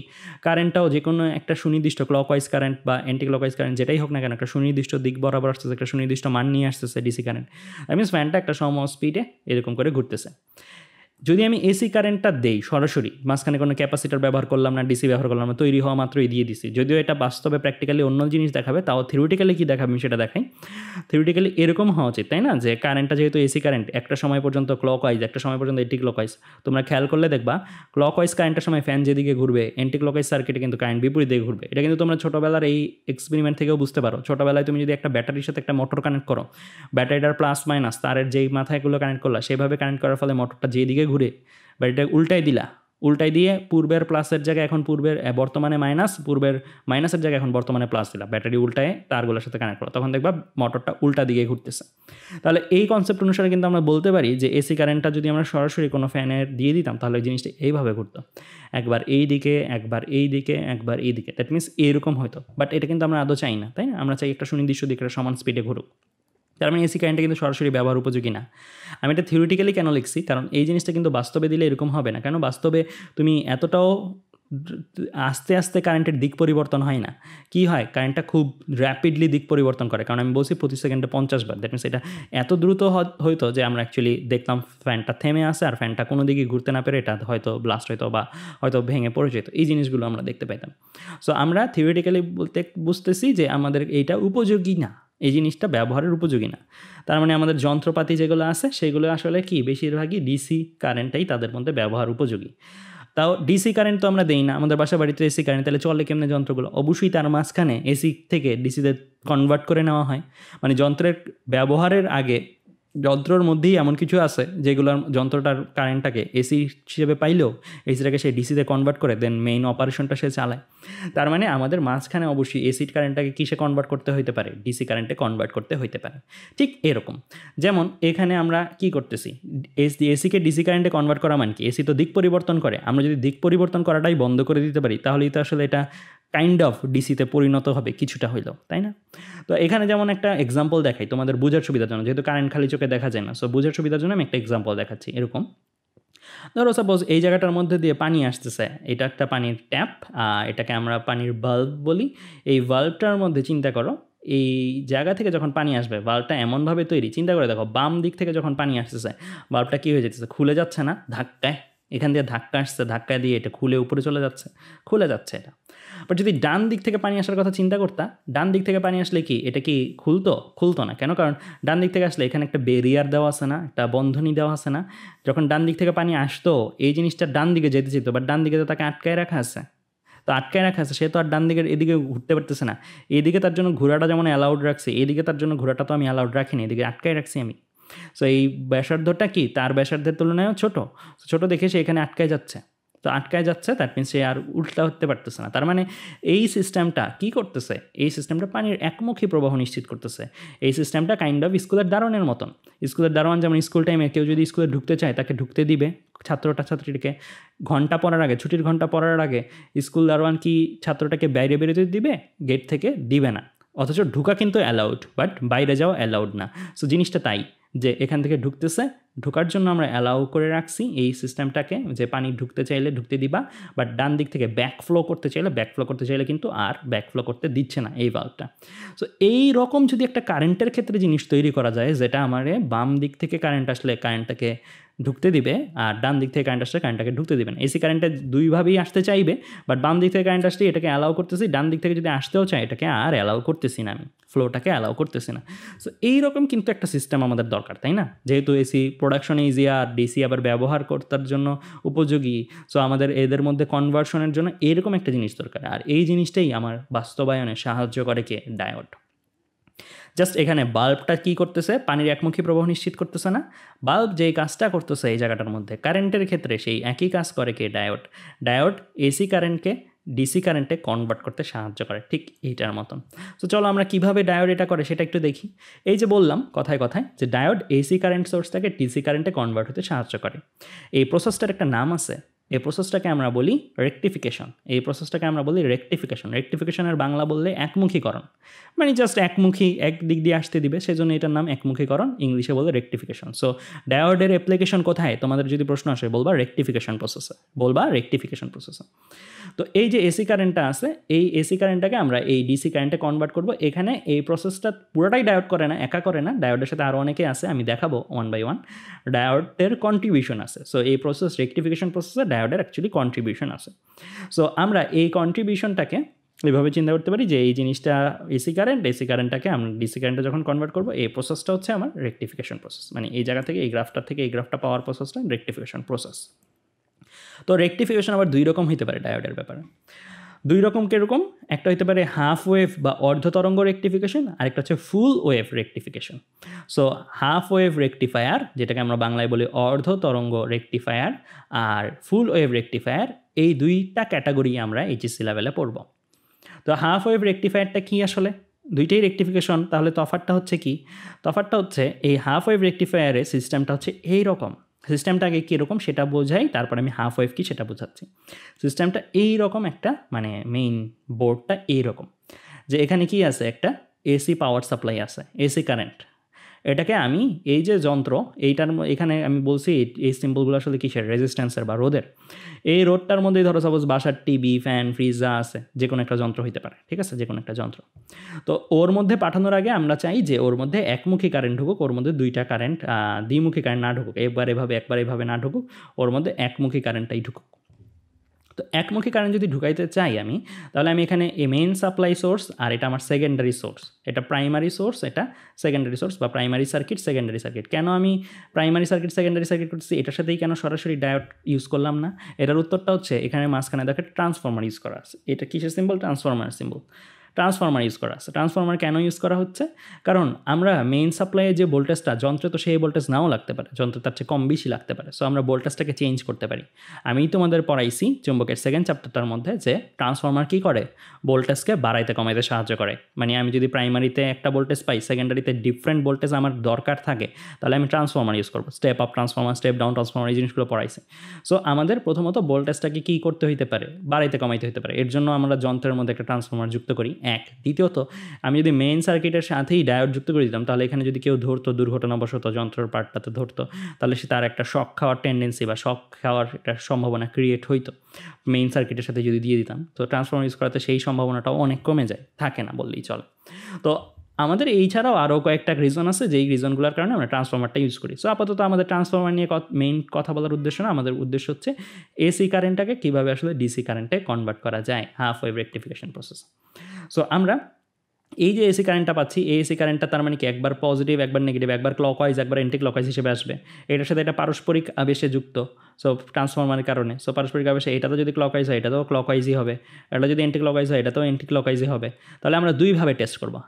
কারেন্টটাও যে কোনো একটা সুনির্দিষ্ট ক্লকওয়াইজ কারেন্ট বা অ্যান্টি ক্লকওয়াইজ কারেন্ট যেটাই হোক না কেন, একটা সুনির্দিষ্ট দিক বরাবর আসতেছে, একটা সুনির্দিষ্ট মান নিয়ে আসতেছে ডিসি কারেন্ট। দ্যাট মিনস ফ্যানটা একটা সম স্পিডে এরকম করে ঘুরতেছে। যদি আমি এসি কারেন্টটা দেই সরাসরি, মাঝখানে কোনো ক্যাপাসিটার ব্যবহার করলাম না, ডিসি ব্যবহার করলাম না, তৈরি হওয়া মাত্রই দিয়ে দিছি, যদিও এটা বাস্তবে প্র্যাকটিক্যালি অন্য জিনিস দেখাবে, তাও থিওরিটিক্যালি কী দেখাবে আমি সেটা দেখাই। থিওরিটিক্যালি এরকম হওয়া উচিত, তাই না? যে কারেন্টটা যেহেতু এসি কারেন্ট, একটা সময় পর্যন্ত ক্লকওয়াইজ, একটা সময় পর্যন্ত এন্টি ক্লকওয়াইজ। তোমরা খেয়াল করলে দেখবা ক্লকওয়াইজ কারেন্টের সময় ফ্যান যেদিকে ঘুরবে, অ্যান্টি ক্লকওয়াইজ সার্কিটে কিন্তু কারেন্ট বিপরীত দিকে ঘুরবে। এটা কিন্তু তোমরা ছোটোবেলার এই এক্সপেরিমেন্ট থেকেও বুঝতে পারো। ছোটোবেলায় তুমি যদি একটা ব্যাটারির সাথে একটা মোটর কানেক্ট করো, ব্যাটারিটার প্লাস মাইনাস তারের যেই মাথায়গুলো কানেক্ট করলা, সেভাবে কানেক্ট করার ফলে মোটরটা যেদিকে ঘুরে, ব্যাটারিটা উল্টাই দিলা, উল্টাই দিয়ে পূর্বের প্লাসের জায়গায় এখন পূর্বের বর্তমানে মাইনাস, পূর্বের মাইনাসের জায়গায় এখন বর্তমানে প্লাস দিলা, ব্যাটারি উল্টায় তারগুলোর সাথে কানেক্ট করো, তখন দেখবা মোটরটা উল্টা দিকে ঘুরতেছে। তাহলে এই কনসেপ্ট অনুসারে কিন্তু আমরা বলতে পারি যে এসি কারেন্টটা যদি আমরা সরাসরি কোনো ফ্যানের দিয়ে দিতাম, তাহলে জিনিসটা এইভাবে ঘুরতো, একবার এই দিকে, একবার এই দিকে, একবার এই দিকে। দ্যাট মিনস এরকম হয়তো, বাট এটা কিন্তু আমরা আদৌ চাই না, তাই না? আমরা চাই একটা সুনির্দিষ্ট দিকে সমান স্পিডে ঘুরুক। তার মানে এসি কারেন্টটা কিন্তু সরাসরি ব্যবহার উপযোগী না। আমি এটা থিওরিটিক্যালি কেন লিখছি? কারণ এই জিনিসটা কিন্তু বাস্তবে দিলে এরকম হবে না। কেন? বাস্তবে তুমি এতটাও আস্তে আস্তে কারেন্টের দিক পরিবর্তন হয় না। কি হয়? কারেন্টটা খুব র্যাপিডলি দিক পরিবর্তন করে। কারণ আমি বলছি প্রতি সেকেন্ডে 50 বার। দ্যাট মিনস এটা এত দ্রুত হইতো যে আমরা অ্যাকচুয়ালি দেখতাম ফ্যানটা থেমে আছে, আর ফ্যানটা কোনো দিকে ঘুরতে না পেরে এটা হয়তো ব্লাস্ট হইতো বা হয়তো ভেঙে পড়ে যেত। এই জিনিসগুলো আমরা দেখতে পেতাম। সো আমরা থিওরিটিক্যালি বুঝতেছি যে আমাদের এইটা উপযোগী না, এই জিনিসটা ব্যবহারের উপযোগী না। তার মানে আমাদের যন্ত্রপাতি যেগুলো আছে সেগুলো আসলে কি বেশিরভাগই ডিসি কারেন্টটাই তাদের মধ্যে ব্যবহার উপযোগী। তাও ডিসি কারেন্ট তো আমরা দেই না, আমাদের বাসা বাড়িতে এসি কারেন্ট, তাহলে চলে কেমনে যন্ত্রগুলো? অবশ্যই তার মাঝখানে এসি থেকে ডিসিতে কনভার্ট করে নেওয়া হয়। মানে যন্ত্রের ব্যবহারের আগে যন্ত্রর মধ্যেই এমন কিছু আছে যেগুলোর যন্ত্রটার কারেন্টটাকে এসি হিসেবে পাইলেও এসিটাকে সে ডিসিতে কনভার্ট করে দেন মেইন অপারেশনটা সে চালায়। তার মানে আমাদের মাঝখানে অবশ্যই এসির কারেন্টটাকে কিসে কনভার্ট করতে হইতে পারে? ডিসি কারেন্টে কনভার্ট করতে হইতে পারে। ঠিক এরকম যেমন এখানে আমরা কি করতেছি, এসিকে ডিসি কারেন্টে কনভার্ট করা মানে কি? এসি তো দিক পরিবর্তন করে, আমরা যদি দিক পরিবর্তন করাটাই বন্ধ করে দিতে পারি তাহলেই তো আসলে এটা কাইন্ড অফ ডিসিতে পরিণত হবে কিছুটা হইলেও, তাই না? তো এখানে যেমন একটা এক্সাম্পল দেখাই তোমাদের বোঝার সুবিধার জন্য, যেহেতু কারেন্ট খালি চোখে দেখা যায় না, সো বোঝার সুবিধার জন্য আমি একটা এক্সাম্পল দেখাচ্ছি। এরকম ধরো সাপোজ এই জায়গাটার মধ্যে দিয়ে পানি আসতেছে, এটা একটা পানির ট্যাপ, এটাকে আমরা পানির বাল্ব বলি। এই বাল্বটার মধ্যে চিন্তা করো, এই জায়গা থেকে যখন পানি আসবে, বাল্বটা এমনভাবে তৈরি, চিন্তা করে দেখো বাম দিক থেকে যখন পানি আসতেছে বাল্বটা কী হয়ে যেতেছে? খুলে যাচ্ছে না ধাক্কায়? এখান দিয়ে ধাক্কা আসছে, ধাক্কা দিয়ে এটা খুলে উপরে চলে যাচ্ছে, খুলে যাচ্ছে এটা। বাট যদি ডান দিক থেকে পানি আসার কথা চিন্তা করতা, ডান দিক থেকে পানি আসলে কি এটা কি খুলতো না? কেন? কারণ ডান দিক থেকে আসলে এখানে একটা ব্যারিয়ার দেওয়া আছে না, একটা বন্ধনী দেওয়া আছে না। যখন ডান দিক থেকে পানি আসতো এই জিনিসটা ডান দিকে যেতে যেত, বাট ডান দিকে তো তাকে আটকায় রাখা আছে, তো আটকায় রাখা আছে, সে তো আর ডান দিকের এদিকে ঘুরতে পারতেছে না। এদিকে তার জন্য ঘোরাটা যেমন অ্যালাউড রাখছি, এদিকে তার জন্য ঘোরাটা তো আমি অ্যালাউড রাখিনি, এদিকে আটকায় রাখছি আমি। সো এই ব্যাসার্ধটা কি তার ব্যাসার্ধের তুলনায়ও ছোট দেখে সে এখানে আটকায় যাচ্ছে। তো আটকায় যাচ্ছে, দ্যাট মিনস সে আর উল্টা হতে পারতেছে না। তার মানে এই সিস্টেমটা কি করতেছে? এই সিস্টেমটা পানির একমুখী প্রবাহ নিশ্চিত করতেছে। এই সিস্টেমটা কাইন্ড অফ স্কুলের দারোয়ানের মতন। স্কুলের দারোয়ান যেমন স্কুল টাইমে কেউ যদি স্কুলে ঢুকতে চায় তাকে ঢুকতে দিবে, ছাত্রীটিকে ঘন্টা পড়ার আগে, ছুটির ঘন্টা পড়ার আগে স্কুল দারোয়ান কি ছাত্রটাকে বাইরে বেরোতে দিবে? গেট থেকে দিবে না। অথচ ঢুকা কিন্তু অ্যালাউড, বাট বাইরে যাওয়া অ্যালাউড না। সো জিনিসটা তাই, যে এখান থেকে ঢুকতেছে, ঢোকার জন্য আমরা অ্যালাউ করে রাখছি এই সিস্টেমটাকে যে পানি ঢুকতে চাইলে ঢুকতে দিবা, বাট ডান দিক থেকে ব্যাকফ্লো করতে চাইলে কিন্তু আর ব্যাকফ্লো করতে দিচ্ছে না এই ভালভটা। সো এই রকম যদি একটা কারেন্টের ক্ষেত্রে জিনিস তৈরি করা যায় যেটা আমারে বাম দিক থেকে কারেন্ট আসলে কারেন্টটাকে ঢুকতে দিবে আর ডান দিক থেকে কারেন্ট আসলে কারেন্টটাকে ঢুকতে দিবে না। এসি কারেন্টটা দুইভাবেই আসতে চাইবে, বাট বাম দিক থেকে কারেন্ট আসলে এটাকে অ্যালাউ করতেছি, ডান দিক থেকে যদি আসতেও চায় এটাকে আর অ্যালাউ করতেছি না, আমি ফ্লোটাকে অ্যালাউ করতেছি না। সো এইরকম কিন্তু একটা সিস্টেম আমাদের দরকার, তাই না? যেহেতু এসি প্রোডাকশন ইজি আর ডিসি আবার ব্যবহার করার জন্য উপযোগী, সো আমাদের এদের মধ্যে কনভার্সনের জন্য এরকম একটা জিনিস দরকার। আর এই জিনিসটাই আমার বাস্তবায়নে সাহায্য করে কে? ডায়োড। জাস্ট এখানে বাল্বটা কী করতেছে? পানির একমুখী প্রবাহ নিশ্চিত করতেছে না। বাল্ব যেই কাজটা করতেছে এই জায়গাটার মধ্যে কারেন্টের ক্ষেত্রে সেই একই কাজ করে কে? ডায়োড। ডায়োড এসি কারেন্টকে ডিসি কারেন্টে কনভার্ট করতে সাহায্য করে, ঠিক এইটার মতন। তো চলো আমরা কীভাবে ডায়োড এটা করে সেটা একটু দেখি। এই যে বললাম কথায় কথায় যে ডায়োড এসি কারেন্ট সোর্সটাকে ডিসি কারেন্টে কনভার্ট হতে সাহায্য করে। এই প্রসেসটার একটা নাম আছে, এই প্রসেসটাকে আমরা বলি রেকটিফিকেশন। রেকটিফিকেশনের বাংলা বললে একমুখীকরণ, মানে জাস্ট একমুখী, এক দিক দিয়ে আসতে দিবে, সেজন্য এটার নাম একমুখীকরণ, ইংলিশে বলে রেকটিফিকেশন। সো ডায়োডের অ্যাপ্লিকেশন কোথায়? তোমাদের যদি প্রশ্ন আসে বলবা রেকটিফিকেশন প্রসেসে। তো এই যে এসি কারেন্টটা আছে, এই এসি কারেন্টটাকে আমরা এই ডিসি কারেন্টে কনভার্ট করব। এখানে এই প্রসেসটা পুরোটাই ডায়োড করে না, একা করে না, ডায়োডের সাথে আরও অনেকে আছে, আমি দেখাবো ওয়ান বাই ওয়ান। ডায়োডের কন্ট্রিবিউশন আছে। সো এই রেকটিফিকেশন প্রসেসে ডায়োডের অ্যাকচুয়ালি কন্ট্রিবিউশন আছে। সো আমরা এই কন্ট্রিবিউশনটাকে এইভাবে চিন্তা করতে পারি যে এই জিনিসটা এসি কারেন্টটাকে আমরা ডিসি কারেন্টে যখন কনভার্ট করবো, এই প্রসেসটা হচ্ছে আমার রেকটিফিকেশন প্রসেস। মানে এই জায়গা থেকে এই গ্রাফটা পাওয়ার প্রসেসটা রেকটিফিকেশন প্রসেস। তো রেকটিফিকেশন আবার দুই রকম হতে পারে ডায়োডের ব্যাপারে। দুই রকম কীরকম? একটা হতে পারে হাফ ওয়েভ বা অর্ধ তরঙ্গ রেকটিফিকেশন, আরেকটা হচ্ছে ফুল wave rectification. So half wave rectifier, যেটাকে আমরা বাংলায় বলি অর্ধ তরঙ্গ রেকটিফায়ার, আর ফুল ওয়েভ রেকটিফায়ার, এই দুইটা ক্যাটাগরি আমরা এইচএসসি লেভেলে পড়ব। তো হাফ ওয়েভ রেকটিফায়ারটা কী আসলে? দুইটাই রেকটিফিকেশন, তাহলে তফাৎটা হচ্ছে কি? তফাৎটা হচ্ছে এই হাফ ওয়েভ রেকটিফায়ারের সিস্টেমটা হচ্ছে এইরকম। সিস্টেমটাকে কীরকম সেটা বোঝাই, তারপর আমি হাফ ওয়েভ কী সেটা বোঝাচ্ছি। সিস্টেমটা এইরকম একটা, মানে মেইন বোর্ডটা এইরকম, যে এখানে কি আছে? একটা এসি পাওয়ার সাপ্লাই আছে, এসি কারেন্ট। এটাকে আমি এই যে যন্ত্র, এখানে আমি বলছি এই সিম্বলগুলো আসলে কিসের? রেজিস্ট্যান্সের বা রোধের। এই রোধটার মধ্যেই ধরো সাপোজ বাসার টিভি, ফ্যান, ফ্রিজ যা আছে, যে কোনো একটা যন্ত্র হইতে পারে, ঠিক আছে? যে কোনো একটা যন্ত্র। তো ওর মধ্যে পাঠানোর আগে আমরা চাই যে ওর মধ্যে একমুখী কারেন্ট ঢুকুক, ওর মধ্যে দুইটা কারেন্ট, দ্বিমুখী কারেন্ট না ঢুকুক, একবার এভাবে না ঢুকুক, ওর মধ্যে একমুখী কারেন্টটাই ঢুকুক। তো একমুখী কারেন্ট যদি ঢুকাইতে চাই আমি, তাহলে আমি এখানে মেইন সাপ্লাই সোর্স, আর এটা আমার সেকেন্ডারি সোর্স, এটা প্রাইমারি সোর্স, এটা সেকেন্ডারি সোর্স, বা প্রাইমারি সার্কিট, সেকেন্ডারি সার্কিট। কেন আমি প্রাইমারি সার্কিট, সেকেন্ডারি সার্কিট করতেছি? এটার সাথেই কেন সরাসরি ডায়োড ইউজ করলাম না? এটার উত্তরটা হচ্ছে এখানে মাঝখানে দেখে ট্রান্সফরমার ইউজ করা আছে। এটা কিসের symbol? Transformer symbol. Transformer use করা আছে। ট্রান্সফরমার কেন ইউজ করা হচ্ছে? কারণ আমরা মেইন সাপ্লাইয়ে যে ভোল্টেজটা, যন্ত্রে তো সেই ভোল্টেজ নাও লাগতে পারে, যন্ত্রে তার চেয়ে কম বেশি লাগতে পারে। সো আমরা ভোল্টেজটাকে চেঞ্জ করতে পারি। আমি তোমাদের পড়াইছি চুম্বকের সেকেন্ড চ্যাপ্টারটার মধ্যে যে ট্রান্সফরমার কী করে? ভোল্টেজকে বাড়াইতে কমাইতে সাহায্য করে। মানে আমি যদি প্রাইমারিতে একটা ভোল্টেজ পাই, সেকেন্ডারিতে ডিফারেন্ট ভোল্টেজ আমার দরকার থাকে, তাহলে আমি ট্রান্সফরমার ইউজ করবো। Step up transformer, step down transformer, এই জিনিসগুলো পড়াইছে। সো আমাদের প্রথমত ভোল্টেজটাকে কী করতে হইতে পারে? বাড়াইতে কমাইতে হতে পারে। এর জন্য আমরা যন্ত্রের মধ্যে একটা ট্রান্সফরমার যুক্ত করি, এক। দ্বিতীয়ত, আমি যদি মেইন সার্কিটের সাথেই ডায়োড যুক্ত করে দিতাম, তাহলে এখানে যদি কেউ ধরতো, দুর্ঘটনাবশত যন্ত্রের পার্টটাতে ধরতো, তাহলে সে তার একটা শক খাওয়ার টেন্ডেন্সি বা শক খাওয়ার একটা সম্ভাবনা ক্রিয়েট হইতো মেইন সার্কিটের সাথে যদি দিয়ে দিতাম। তো ট্রান্সফরমার ইউজ করাতে সেই সম্ভাবনাটাও অনেক কমে যায়, থাকে না বললেই চলে। তো আমাদের এই ছাড়াও আরও কয়েকটা রিজন আছে, যেই রিজনগুলোর কারণে আমরা ট্রান্সফরমারটা ইউজ করি। সো আপাতত আমাদের ট্রান্সফরমার নিয়ে মেইন কথা বলার উদ্দেশ্য না, আমাদের উদ্দেশ্য হচ্ছে এসি কারেন্টটাকে কীভাবে আসলে ডিসি কারেন্টে কনভার্ট করা যায় half wave rectification process. So আমরা এই যে এসি কারেন্টটা পাচ্ছি, এই এসি কারেন্টটা তার মানে কি একবার পজিটিভ, একবার নেগেটিভ, একবার ক্লকওয়াইজ, একবার অ্যান্টি ক্লকওয়াইজ হিসেবে আসবে। এটার সাথে এটা পারস্পরিক আবেশে যুক্ত, সো ট্রান্সফরমারের কারণে। সো পারস্পরিক আবেশে এটা তো যদি ক্লকওয়াইজ হয়, এটাতেও ক্লকওয়াইজই হবে, এটা যদি অ্যান্টি ক্লকওয়াইজ হয়, এটাতেও অ্যান্টি ক্লকওয়াইজই হবে। তাহলে আমরা দুইভাবে টেস্ট করবো।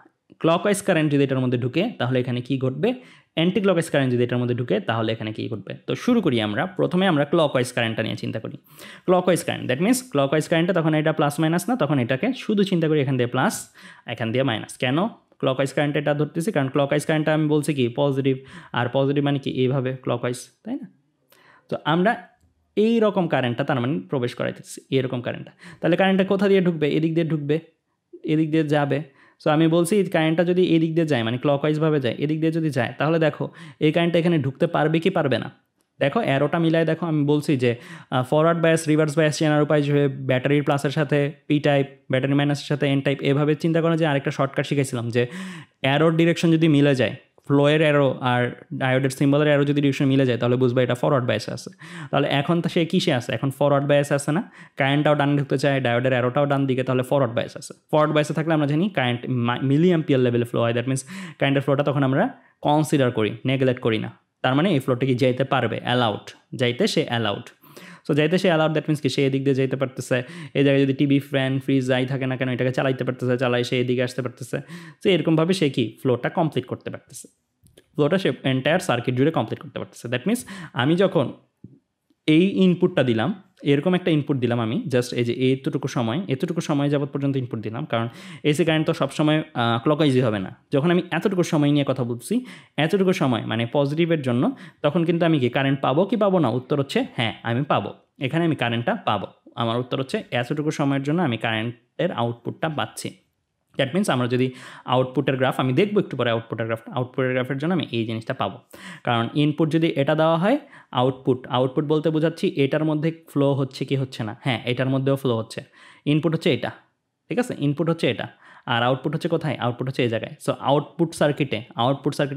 ক্লকওয়াইজ কারেন্ট যদি এটার মধ্যে ঢুকে, তাহলে এখানে কী ঘটবে? অ্যান্টি ক্লকওয়াইজ কারেন্ট যদি এটার মধ্যে ঢুকে, তাহলে এখানে কী ঘটবে? তো শুরু করি আমরা। প্রথমে আমরা ক্লকওয়াইজ কারেন্টটা নিয়ে চিন্তা করি। Clockwise current, that means clockwise কারেন্টটা তখন এটা প্লাস মাইনাস না, তখন এটাকে শুধু চিন্তা করি এখান দিয়ে প্লাস, এখান দিয়ে মাইনাস। কেন ক্লকওয়াইজ কারেন্ট এটা ধরতেছি? কারণ ক্লকওয়াইজ কারেন্টটা আমি বলছি কি পজিটিভ, আর পজিটিভ মানে কি এইভাবে ক্লকওয়াইজ, তাই না? তো আমরা এই রকম কারেন্টটা তার মানে প্রবেশ করাইতেছি, এরকম কারেন্টটা। তাহলে কারেন্টটা কোথা দিয়ে ঢুকবে? এদিক দিয়ে ঢুকবে, এদিক দিয়ে যাবে। সো আমি বলছি কারেন্টটা যদি এদিক দিয়ে যায় মানে ক্লকওয়াইজভাবে যায়, এদিক দিয়ে যদি যায় তাহলে দেখো এই কারেন্টটা এখানে ঢুকতে পারবে কি পারবে না। দেখো অ্যারোটা মিলায় দেখো, আমি বলছি যে ফরওয়ার্ড বায়াস রিভার্স বায়াস চেনার উপায় হিসেবে ব্যাটারির প্লাসের সাথে পি টাইপ, ব্যাটারি মাইনাসের সাথে এন টাইপ, এভাবে চিন্তা করা যে আরেকটা শর্টকাট শিখেছিলাম যে অ্যারোর ডিরেকশন যদি মিলে যায়, ফ্লোয়ের অ্যারো আর ডায়োডের সিম্বলের অ্যারো যদি ডিরেকশন মিলে যায় তাহলে বুঝবা এটা ফরওয়ার্ড বায়াসে আছে। তাহলে এখন তো সে কিসে আছে, এখন ফরওয়ার্ড বায়াসে আছে না, কারেন্টটাও ডান ঢুকতে চায়, ডায়োডের অ্যারোটাও ডান দিকে, তাহলে ফরওয়ার্ড বায়াস আছে। ফরওয়ার্ড বায়াসে থাকলে আমরা জানি কারেন্ট মিলি অ্যাম্পিয়ার লেভেলে ফ্লো হয়, দ্যাট মিনস কারেন্টের ফ্লোটা তখন আমরা কনসিডার করি, নেগলেক্ট করি না। তার মানে এই ফ্লোটা কি যাইতে পারবে, অ্যালাউড, যাইতে সে অ্যালাউড। সো যাইতে সে অ্যালাউড, দ্যাট মিনস কি সে এদিক দিয়ে যেতে পারতেছে, এই জায়গায় যদি টিভি ফ্যান ফ্রিজ যাই থাকে না কেন এটাকে চালাইতে পারতেছে, চালাই সে এদিকে আসতে পারতেছে। সো এরকমভাবে সে কি ফ্লোটা কমপ্লিট করতে পারতেছে, ফ্লোটা সে এন্টায়ার সার্কিট জুড়ে কমপ্লিট করতে পারতেছে। দ্যাট মিনস আমি যখন এই ইনপুটটা দিলাম, এরকম একটা ইনপুট দিলাম আমি, জাস্ট এই যে এতটুকু সময় যাবত পর্যন্ত ইনপুট দিলাম, কারণ এসি কারেন্ট তো সবসময় ক্লকওয়াইজই হবে না। যখন আমি এতটুকু সময় নিয়ে কথা বলছি, এতটুকু সময় মানে পজিটিভের জন্য, তখন কিন্তু আমি কি কারেন্ট পাবো কি পাবো না, উত্তর হচ্ছে হ্যাঁ আমি পাবো, এখানে আমি কারেন্টটা পাবো। আমার উত্তর হচ্ছে এতটুকু সময়ের জন্য আমি কারেন্টের আউটপুটটা পাচ্ছি। দ্যাট মিনস আমরা যদি আউটপুটের গ্রাফ, আমি দেখবো একটু পরে আউটপুটের গ্রাফের জন্য আমি এই জিনিসটা পাবো। কারণ ইনপুট যদি এটা দেওয়া হয়, আউটপুট বলতে বোঝাচ্ছি এটার মধ্যে ফ্লো হচ্ছে কি হচ্ছে না, হ্যাঁ এটার মধ্যেও ফ্লো হচ্ছে। ইনপুট হচ্ছে এটা, ঠিক আছে, ইনপুট হচ্ছে এটা, আর আউটপুট হচ্ছে কোথায়, আউটপুট হচ্ছে এই জায়গায়। সো আউটপুট সার্কিট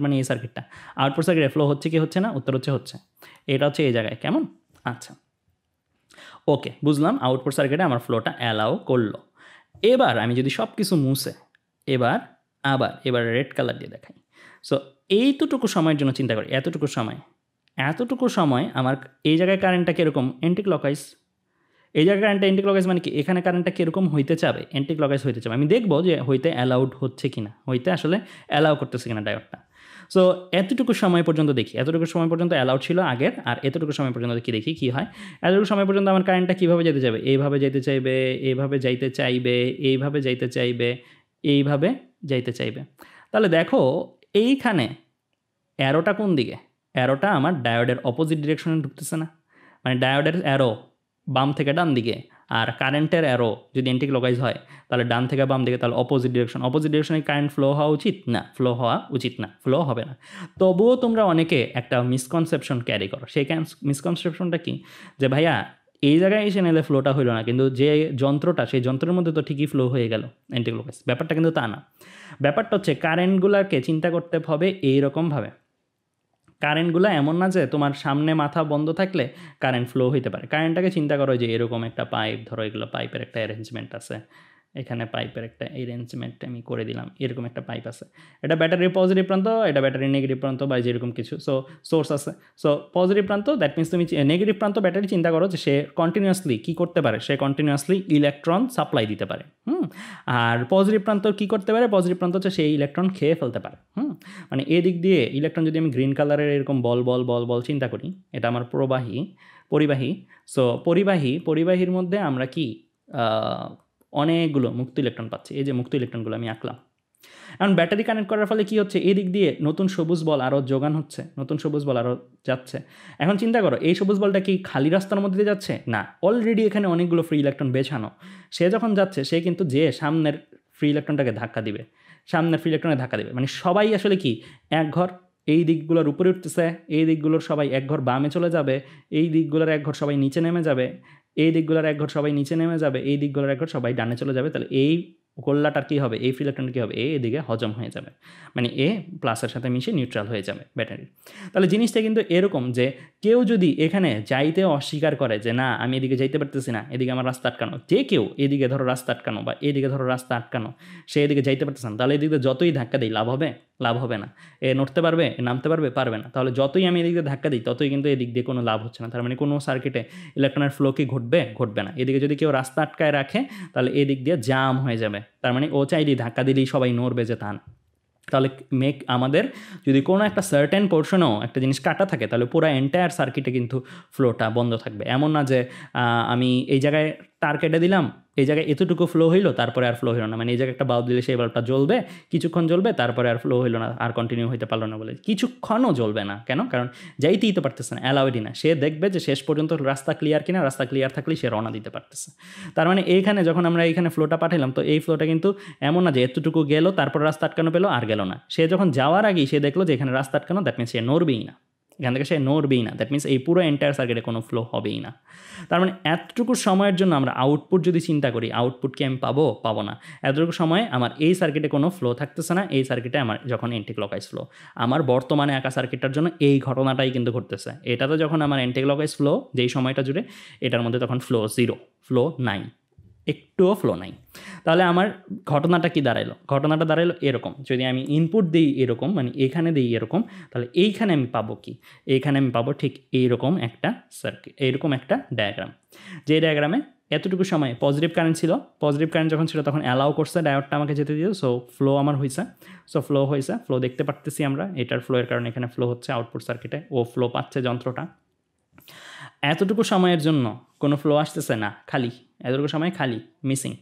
মানে এই সার্কিটটা, আউটপুট সার্কিটে ফ্লো হচ্ছে কি হচ্ছে না, উত্তর হচ্ছে এটা হচ্ছে এই জায়গায়। কেমন? আচ্ছা ওকে, বুঝলাম আউটপুট সার্কিটে আমার ফ্লোটা অ্যালাউ করলো। এবার আমি যদি সব কিছু মুছে এবার রেড কালার দিয়ে দেখাই। সো এইটুকু সময়ের জন্য চিন্তা করি, এতটুকু সময় আমার এই জায়গায় কারেন্টটা কীরকম, অ্যান্টি ক্লকওয়াইজ। এই জায়গায় কারেন্টটা অ্যান্টি ক্লকওয়াইজ মানে কি, এখানে কারেন্টটা কীরকম হইতে চাবে, অ্যান্টি ক্লকওয়াইজ হইতে চাবে। আমি দেখবো যে হইতে অ্যালাউড হচ্ছে কি না, হইতে আসলে অ্যালাউ করতেছে কিনা ডায়োডটা। সো এতটুকু সময় পর্যন্ত দেখি, এতটুকু সময় পর্যন্ত অ্যালাউড ছিল আগের, আর এতটুকু সময় পর্যন্ত দেখি কী হয়। এতটুকু সময় পর্যন্ত আমার কারেন্টটা কীভাবে যেতে চাইবে, এইভাবে যেতে চাইবে, এইভাবে যাইতে চাইবে, এইভাবে যাইতে চাইবে, এইভাবে যাইতে চাইবে। তাহলে দেখো এইখানে অ্যারোটা কোন দিকে, অ্যারোটা আমার ডায়োডের অপোজিট ডিরেকশনে ঢুকতেছে না, মানে ডায়োডের অ্যারো বাম থেকে ডান দিকে, আর কারেন্টের অ্যারো যদি অ্যান্টি ক্লকওয়াইজ হয় তাহলে ডান থেকে বাম দিকে, তাহলে অপোজিট ডিরেকশনে কারেন্ট ফ্লো হওয়া উচিত না, ফ্লো হবে না। তবুও তোমরা অনেকে একটা মিসকনসেপশন ক্যারি করো। সেই মিসকনসেপশনটা কি, যে ভাইয়া এই জায়গায় এসে নিলে ফ্লোটা হইলো না, কিন্তু যে যন্ত্রটা, সেই যন্ত্রের মধ্যে তো ঠিকই ফ্লো হয়ে গেল অ্যান্টি ক্লকওয়াইজ। ব্যাপারটা কিন্তু তা না, ব্যাপারটা হচ্ছে কারেন্টগুলোকে চিন্তা করতে হবে এইরকমভাবে। কারেন্টগুলো এমন না যে তোমার সামনে মাথা বন্ধ থাকলে কারেন্ট ফ্লো হইতে পারে। কারেন্টটাকে চিন্তা করো যে এরকম একটা পাইপ, ধরো এগুলো পাইপের একটা অ্যারেঞ্জমেন্ট আছে, এখানে পাইপের একটা অ্যারেঞ্জমেন্ট আমি করে দিলাম, এরকম একটা পাইপ আছে, এটা ব্যাটারির পজিটিভ প্রান্ত, এটা ব্যাটারির নেগেটিভ প্রান্ত বা যেরকম কিছু। সো সোর্স আছে, সো পজিটিভ প্রান্ত, দ্যাট মিনস তুমি নেগেটিভ প্রান্ত ব্যাটারি চিন্তা করো যে সে কন্টিনিউয়াসলি কী করতে পারে, সে কন্টিনিউয়াসলি ইলেকট্রন সাপ্লাই দিতে পারে। আর পজিটিভ প্রান্ত কী করতে পারে, পজিটিভ প্রান্ত হচ্ছে সেই ইলেকট্রন খেয়ে ফেলতে পারে। মানে এদিক দিয়ে ইলেকট্রন, যদি আমি গ্রিন কালারের এরকম বল বল বল বল চিন্তা করি, এটা আমার পরিবাহী। সো পরিবাহীর মধ্যে আমরা কি অনেকগুলো মুক্ত ইলেকট্রন পাচ্ছি, এই যে মুক্ত ইলেকট্রনগুলো আমি আঁকলাম। এখন ব্যাটারি কানেক্ট করার ফলে কী হচ্ছে, এদিক দিয়ে নতুন সবুজ বল আরও যোগান হচ্ছে, নতুন সবুজ বল আরও যাচ্ছে। এখন চিন্তা করো এই সবুজ বলটা কি খালি রাস্তার মধ্যে দিয়ে যাচ্ছে না, অলরেডি এখানে অনেকগুলো ফ্রি ইলেকট্রন বেছানো। সে যখন যাচ্ছে সে কিন্তু যে সামনের ফ্রি ইলেকট্রনটাকে ধাক্কা দিবে, মানে সবাই আসলে কি এক ঘর, এই দিকগুলোর উপরে উঠতেছে, এই দিকগুলোর সবাই এক ঘর বামে চলে যাবে, এই দিকগুলোর এক ঘর সবাই নিচে নেমে যাবে, এই দিকগুলোর এক ঘর সবাই নিচে নেমে যাবে, এই দিকগুলোর এক ঘর সবাই ডানে চলে যাবে। তাহলে এই গোল্লাটার কী হবে, এই ফ্রি ইলেকট্রনটা কী হবে, এদিকে হজম হয়ে যাবে, মানে এ প্লাসের সাথে মিশে নিউট্রাল হয়ে যাবে ব্যাটারি। তাহলে জিনিসটা কিন্তু এরকম যে কেউ যদি এখানে যাইতে অস্বীকার করে যে না আমি এদিকে যাইতে পারতেছি না, এদিকে আমার রাস্তা আটকানো, যে কেউ এদিকে ধরো রাস্তা আটকানো বা এদিকে ধরো রাস্তা আটকানো, সে এদিকে যাইতে পারতেছে না, তাহলে এদিকে যতই ধাক্কা দিই লাভ হবে না। এ নড়তে পারবে, নামতে পারবে না। তাহলে যতই আমি এদিকে ধাক্কা দিই ততই কিন্তু এদিক দিয়ে কোনো লাভ হচ্ছে না। তার মানে কোনো সার্কিটে ইলেকট্রনের ফ্লো কি ঘটবে না। এদিকে যদি কেউ রাস্তা আটকায় রাখে তাহলে এদিক দিয়ে জাম হয়ে যাবে। তার মানে ও চাইলেই ধাক্কা দিলেই সবাই নড়বে যে তা না। তাহলে আমাদের যদি কোনো একটা সার্টেন পোর্শনও একটা জিনিস কাটা থাকে তাহলে পুরো এন্টায়ার সার্কিটে কিন্তু ফ্লোটা বন্ধ থাকবে। এমন না যে আমি এই জায়গায় তার কেটে দিলাম, এই জায়গায় এতটুকু ফ্লো হইলো, তারপরে আর ফ্লো হইলো না, মানে এই জায়গায় একটা বাল্ব দিলে সেই বাল্বটা জ্বলবে, কিছুক্ষণ জ্বলবে, তারপরে আর ফ্লো হইলো না, আর কন্টিনিউ হইতে পারলো না বলে কিছুক্ষণও জ্বলবে না। কেন? কারণ যাইতেই তো পারতেছে না, অ্যালাউডই না। সে দেখবে যে শেষ পর্যন্ত রাস্তা ক্লিয়ার কিনা, রাস্তা ক্লিয়ার থাকলেই সে রওনা দিতে পারতেছে। তার মানে এইখানে যখন আমরা এইখানে ফ্লোটা পাঠালাম, তো এই ফ্লোটা কিন্তু এমন না যে এতটুকু গেল তারপর রাস্তা আটকানো পেলো আর গেল না। সে যখন যাওয়ার আগেই সে দেখলো যে এখানে রাস্তা আটকানো, দ্যাট মিনস সে নড়বেই না, এখান থেকে সে নড়বেই না, দ্যাট মিনস এই পুরো এন্টায়ার সার্কিটে কোনো ফ্লো হবেই না। তার মানে এতটুকু সময়ের জন্য আমরা আউটপুট যদি চিন্তা করি, আউটপুট কি আমি পাবো না। এতটুকু সময় আমার এই সার্কিটে কোনো ফ্লো থাকতেছে না, এই সার্কিটে আমার যখন অ্যান্টিক্লকওয়াইজ ফ্লো, আমার বর্তমানে আঁকা সার্কিটটার জন্য এই ঘটনাটাই কিন্তু ঘটতেছে। এটাতে যখন আমার অ্যান্টিক্লকওয়াইজ ফ্লো যেই সময়টা জুড়ে, এটার মধ্যে তখন ফ্লো জিরো, ফ্লো নাই, একটুও ফ্লো নাই। তাহলে আমার ঘটনাটা কি দাঁড়াইলো? ঘটনাটা দাঁড়াইলো এরকম, যদি আমি ইনপুট দিই এরকম, মানে এখানে দিই এরকম, তাহলে এইখানে আমি পাবো কি? এইখানে আমি পাবো ঠিক এইরকম একটা সার্কিট, এইরকম একটা ডায়াগ্রাম, যে ডায়াগ্রামে এতটুকু সময় পজিটিভ কারেন্ট ছিল, পজিটিভ কারেন্ট যখন ছিল তখন অ্যালাউ করছে ডায়োডটা আমাকে যেতে দিও, সো ফ্লো আমার হয়েছে, সো ফ্লো হয়েছে, ফ্লো দেখতে পারতেছি আমরা, এটার ফ্লোয়ের কারণে এখানে ফ্লো হচ্ছে আউটপুট সার্কিটে, ও ফ্লো পাচ্ছে যন্ত্রটা। এতটুকু সময়ের জন্য কোনো ফ্লো আসতেছে না, খালি এতটুকু সময় খালি মিসিং।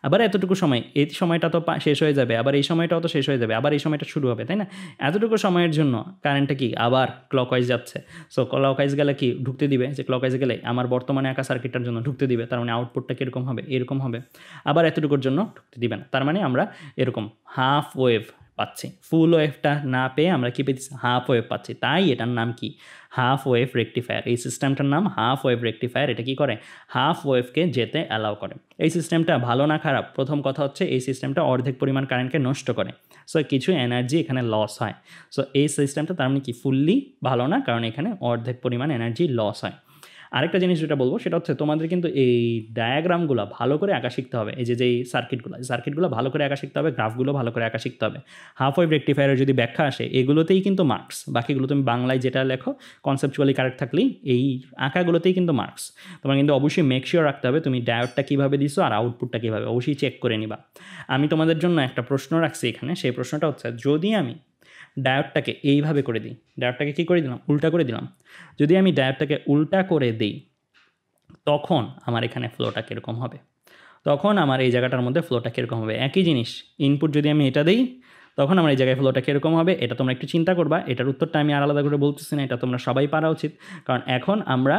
আবার এতটুকু সময়, এই সময়টা তো শেষ হয়ে যাবে, আবার এই সময়টাও তো শেষ হয়ে যাবে, আবার এই সময়টা শুরু হবে, তাই না? এতটুকু সময়ের জন্য কারেন্টটা কি আবার ক্লকওয়াইজ যাচ্ছে, সো ক্লকওয়াইজ গেলে কি ঢুকতে দিবে, যে ক্লকওয়াইজ গেলে আমার বর্তমানে আঁকা সার্কিটটার জন্য ঢুকতে দিবে, তার মানে আউটপুটটা কীরকম হবে? এরকম হবে। আবার এতটুকুর জন্য ঢুকতে দিবে না, তার মানে আমরা এরকম হাফ ওয়েভ পাচ্ছি। ফুল ওয়েভটা না পেয়ে আমরা কী পেয়েছি? হাফ ওয়েভ পাচ্ছি। তাই এটার নাম কি? Half wave rectifier. এই সিস্টেমটার নাম হাফ ওয়েভ রেকটিফায়ার। এটা কি করে? হাফ ওয়েভকে যেতে অ্যালাউ করে। এই সিস্টেমটা ভালো না খারাপ? প্রথম কথা হচ্ছে এই সিস্টেমটা অর্ধেক পরিমাণ কারেন্টকে নষ্ট করে, সো কিছু এনার্জি এখানে লস হয়। সো এই সিস্টেমটা তার মানে কি ফুললি ভালো না, কারণ এখানে অর্ধেক পরিমাণ এনার্জি লস হয়। আরেকটা জিনিস যেটা বলবো সেটা হচ্ছে তোমাদের কিন্তু এই ডায়াগ্রামগুলো ভালো করে আঁকা শিখতে হবে। এই যে সার্কিটগুলো ভালো করে আঁকা শিখতে হবে, গ্রাফগুলো ভালো করে আঁকা শিখতে হবে। হাফ ওয়েভ রেকটিফায়ারের যদি ব্যাখ্যা আসে, এগুলোতেই কিন্তু মার্কস। বাকিগুলো তুমি বাংলায় যেটা লেখো কনসেপচুয়ালি কারেক্ট থাকলেই এই আঁকাগুলোতেই কিন্তু মার্কস। তোমার কিন্তু অবশ্যই মেক শিওর রাখতে হবে তুমি ডায়োডটা কীভাবে দিছো আর আউটপুটটা কীভাবে, অবশ্যই চেক করে নিবা। আমি তোমাদের জন্য একটা প্রশ্ন রাখছি এখানে, সেই প্রশ্নটা হচ্ছে যদি আমি ডায়োডটাকে এইভাবে করে দিই, ডায়োডটাকে কী করে দিলাম? উল্টা করে দিলাম। যদি আমি ডায়োডটাকে উল্টা করে দিই, তখন আমার এখানে ফ্লোটা কীরকম হবে? তখন আমার এই জায়গাটার মধ্যে ফ্লোটা কীরকম হবে? একই জিনিস, ইনপুট যদি আমি এটা দিই, তখন আমার এই জায়গায় ফ্লোটা কীরকম হবে? এটা তোমরা একটু চিন্তা করবা। এটার উত্তরটা আমি আর আলাদা করে বলতেছি না, এটা তোমরা সবাই পারা উচিত। কারণ এখন আমরা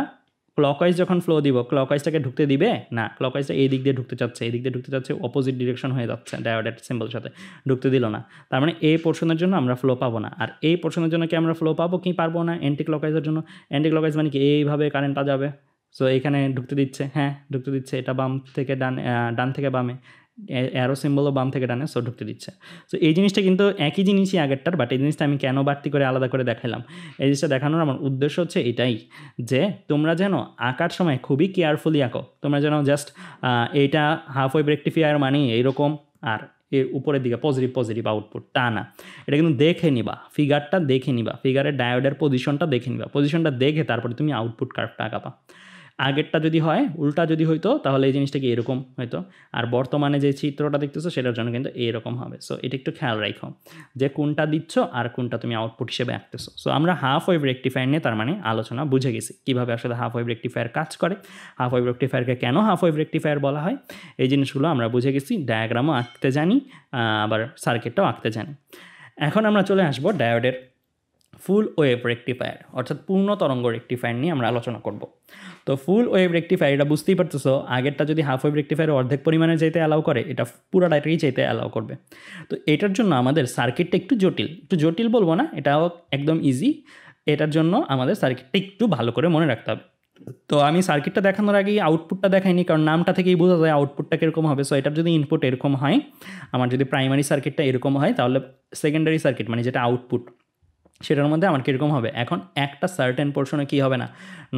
ক্লকওয়াইজ যখন ফ্লো দিব, ক্লকওয়াইজটাকে ঢুকতে দিবে না, ক্লকওয়াইজটা এই দিক দিয়ে ঢুকতে চাচ্ছে, এই দিক দিয়ে ঢুকতে চাচ্ছে, অপোজিট ডিরেকশন হয়ে যাচ্ছে ডায়োডের সিম্বলের সাথে, ঢুকতে দিল না। তার মানে এই পোর্শনের জন্য আমরা ফ্লো পাবো না। আর এই পোর্শনের জন্য কি আমরা ফ্লো পাবো কি পারবো না? অ্যান্টি ক্লকওয়াইজের জন্য, অ্যান্টি ক্লকওয়াইজ মানে কি এইভাবে কারেন্টটা যাবে, সো এখানে ঢুকতে দিচ্ছে, হ্যাঁ ঢুকতে দিচ্ছে, এটা বাম থেকে ডান থেকে বামে, অ্যারো সিম্বলও বাম থেকে ডানে, সো ঢুকতে দিচ্ছে। সো এই জিনিসটা কিন্তু একই জিনিসই আগেরটার, বাট এই জিনিসটা আমি কেন বাড়তি করে আলাদা করে দেখালাম? এই জিনিসটা দেখানোর আমার উদ্দেশ্য হচ্ছে এটাই, যে তোমরা যেন আঁকার সময় খুবই কেয়ারফুলি আঁকো। তোমরা যেন জাস্ট এইটা হাফ ওয়েভ রেকটিফায়ার মানে এইরকম, আর এর উপরের দিকে পজিটিভ আউটপুট, তা না। এটা কিন্তু দেখে নিবা, ফিগারটা দেখে নিবা, ফিগারের ডায়োডের পজিশনটা দেখে নিবা, পজিশনটা দেখে তারপরে তুমি আউটপুট কার্ভটা আঁকাবা। আগেরটা যদি হয়, উল্টা যদি হইতো, তাহলে এই জিনিসটা কি এরকম হয়তো। আর বর্তমানে যে চিত্রটা দেখতেছো সেটার জন্য কিন্তু এরকম হবে। সো এটা একটু খেয়াল রাখো যে কোনটা দিচ্ছ আর কোনটা তুমি আউটপুট হিসেবে আঁকতেছো। সো আমরা হাফ ওয়েভ রেকটিফায়ার নিয়ে তার মানে আলোচনা বুঝে গেছি, কীভাবে আসলে হাফ ওয়েভ রেকটিফায়ার কাজ করে, হাফ ওয়েভ রেকটিফায়ারকে কেন হাফ ওয়েভ রেকটিফায়ার বলা হয়, এই জিনিসগুলো আমরা বুঝে গেছি। ডায়াগ্রামও আঁকতে জানি, আবার সার্কিটটাও আঁকতে জানি। এখন আমরা চলে আসবো ডায়োডের ফুল ওয়েভ রেকটিফায়ার, অর্থাৎ পূর্ণ তরঙ্গ রেকটিফায়ার নিয়ে আমরা আলোচনা করব। তো ফুল ওয়েভ রেকটিফায়ার, এটা বুঝতেই পারতেছো, আগেরটা যদি হাফ ওয়েভ রেকটিফায়ার অর্ধেক পরিমাণে যেতে অ্যালাউ করে, এটা পুরাটাই যেতে অ্যালাউ করবে। তো এটার জন্য আমাদের সার্কিটটা একটু জটিল বলবো না, এটাও একদম ইজি। এটার জন্য আমাদের সার্কিটটা একটু ভালো করে মনে রাখতে হবে। তো আমি সার্কিটটা দেখানোর আগেই আউটপুটটা দেখাইনি, কারণ নামটা থেকেই বোঝা যায় আউটপুটটা কীরকম হবে। সো এটার যদি ইনপুট এরকম হয়, আমার যদি প্রাইমারি সার্কিটটা এরকম হয়, তাহলে সেকেন্ডারি সার্কিট মানে যেটা আউটপুট, সেটার মধ্যে আমার কীরকম হবে? এখন একটা সার্টেন পোর্শনে কী হবে না,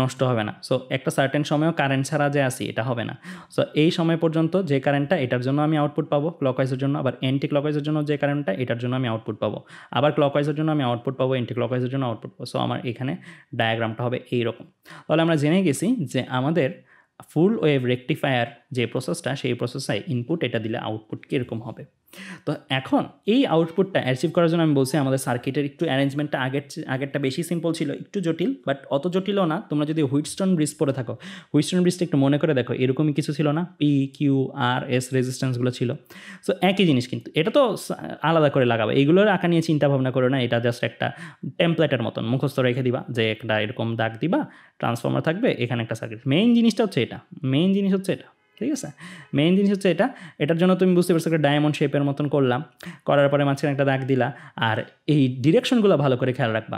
নষ্ট হবে না। সো একটা সার্টেন সময়ও কারেন্ট ছাড়া যে আসি, এটা হবে না। সো এই সময় পর্যন্ত যে কারেন্টটা, এটার জন্য আমি আউটপুট পাবো ক্লকওয়াইজের জন্য, আবার অ্যান্টি ক্লকওয়াইজের জন্য যে কারেন্টটা, এটার জন্য আমি আউটপুট পাবো, আবার ক্লকওয়াইজের জন্য আমি আউটপুট পাবো, অ্যান্টি ক্লকওয়াইজের জন্য আউটপুট পাবো। সো আমার এখানে ডায়াগ্রামটা হবে এইরকম। তাহলে আমরা জেনে গেছি যে আমাদের ফুল ওয়েভ রেকটিফায়ার যে প্রসেসটা, সেই প্রসেসে ইনপুট এটা দিলে আউটপুট কীরকম হবে। তো এখন এই আউটপুটটা অ্যাচিভ করার জন্য আমি বলছি আমাদের সার্কিটের একটু অ্যারেঞ্জমেন্টটা আগেরটা বেশি সিম্পল ছিল, একটু জটিল, বাট অত জটিলও না। তোমরা যদি হুইটস্টোন ব্রিজ পড়ে থাকো, হুইটস্টোন ব্রিজটা একটু মনে করে দেখো, এরকমই কিছু ছিল না, পি কিউ আর এস রেজিস্ট্যান্সগুলো ছিল। সো একই জিনিস, কিন্তু এটা তো আলাদা করে লাগাবে, এইগুলোর আঁকা নিয়ে চিন্তা ভাবনা করো না, এটা জাস্ট একটা টেমপ্লেটের মতন মুখস্থ রেখে দিবা যে একটা এরকম দাগ দিবা, ট্রান্সফর্মার থাকবে, এখানে একটা সার্কিট। মেইন জিনিসটা হচ্ছে এটা, মেইন জিনিস হচ্ছে এটা, ঠিক আছে। মেইন জিনিস হচ্ছে এটা। এটার জন্য তুমি বুঝতে পারছো একটা ডায়মন্ড শেপের মতন করলাম, করার পরে মাঝখানে একটা দাগ দিলা, আর এই ডিরেকশনগুলো ভালো করে খেয়াল রাখবা।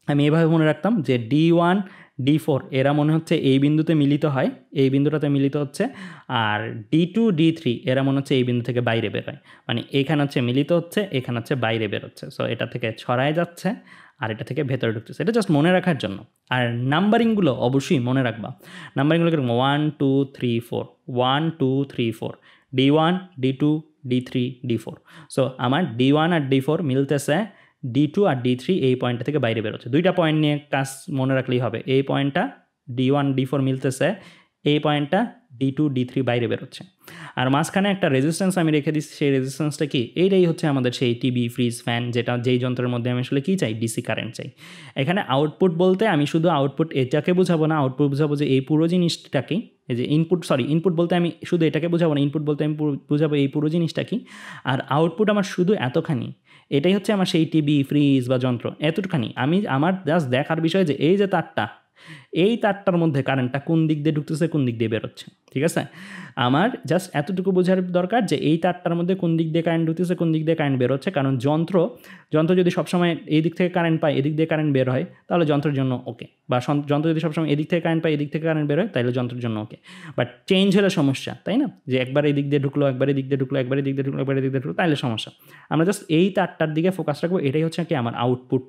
আমি এভাবে মনে রাখতাম যে D1 D4 এরা মনে হচ্ছে এই বিন্দুতে মিলিত হয়, এই বিন্দুটাতে মিলিত হচ্ছে, আর D2 D3 এরা মনে হচ্ছে এই বিন্দু থেকে বাইরে বেরোয়, মানে এখানে হচ্ছে মিলিত হচ্ছে, এখানে হচ্ছে বাইরে বেরোচ্ছে। সো এটা থেকে ছড়ায় যাচ্ছে আর এটা থেকে ভেতরে ঢুকতেছে, এটা জাস্ট মনে রাখার জন্য। আর নাম্বারিংগুলো অবশ্যই মনে রাখবা। নাম্বারিংগুলো কিরকম 1 2 3 4 1 2 3 4 D1 D2 D3 D4। So আমার D1 আর D4 মিলতেছে, D2 আর D3 এই পয়েন্টটা থেকে বাইরে বেরোচ্ছে। দুইটা পয়েন্ট নিয়ে কাজ মনে রাখলেই হবে। এই পয়েন্টটা D1 D4 মিলতেছে, এই পয়েন্টটা D2 D3 বাইরে বেরোচ্ছে। আর মাঝখানে একটা রেজিস্ট্যান্স আমি রেখে দিচ্ছি, সেই রেজিস্ট্যান্সটা কি, এইটাই হচ্ছে আমাদের সেই টিভি ফ্রিজ ফ্যান, যেটা যেই যন্ত্রের মধ্যে আমি আসলে কী চাই, ডিসি কারেন্ট চাই। এখানে আউটপুট বলতে আমি শুধু আউটপুট এটাকে বোঝাবো না, আউটপুট বোঝাবো যে এই পুরো জিনিসটাকেই, এই যে ইনপুট বলতে আমি শুধু এটাকে বোঝাবো না, ইনপুট বলতে আমি বোঝাবো এই পুরো জিনিসটা কি। আর আউটপুট আমার শুধু এতখানি, এটাই হচ্ছে আমার সেই টিভি ফ্রিজ বা যন্ত্র, এতটুখানি। আমার জাস্ট দেখার বিষয় যে এই যে তারটা, এই তারটার মধ্যে কারেন্টটা কোন দিক দিয়ে ঢুকতেছে, কোন দিক দিয়ে বেরোচ্ছে, ঠিক আছে। আমার জাস্ট এতটুকু বোঝার দরকার যে এই তারটার মধ্যে কোন দিক দিয়ে কারেন্ট ঢুকতেছে, কোন দিক দিয়ে কারেন্ট বেরোচ্ছে। কারণ যন্ত্র যদি সবসময় এই দিক থেকে কারেন্ট পায়, এদিক দিয়ে কারেন্ট বের হয়, তাহলে যন্ত্রের জন্য ওকে। বা যন্ত্র যদি সবসময় এদিক থেকে কারেন্ট পায়, এদিক থেকে কারেন্ট বের হয়, তাহলে যন্ত্রের জন্য ওকে। বাট চেঞ্জ হলে সমস্যা, তাই না? যে একবার এই দিক দিয়ে ঢুকলো, একবার এই দিক দিয়ে ঢুকলো, একবার এই দিক দিয়ে ঢুকলো, একবার এই দিক দিয়ে ঢুকলো, তাহলে সমস্যা। আমরা জাস্ট এই তারটার দিকে ফোকাস রাখবো, এটাই হচ্ছে কি আমার আউটপুট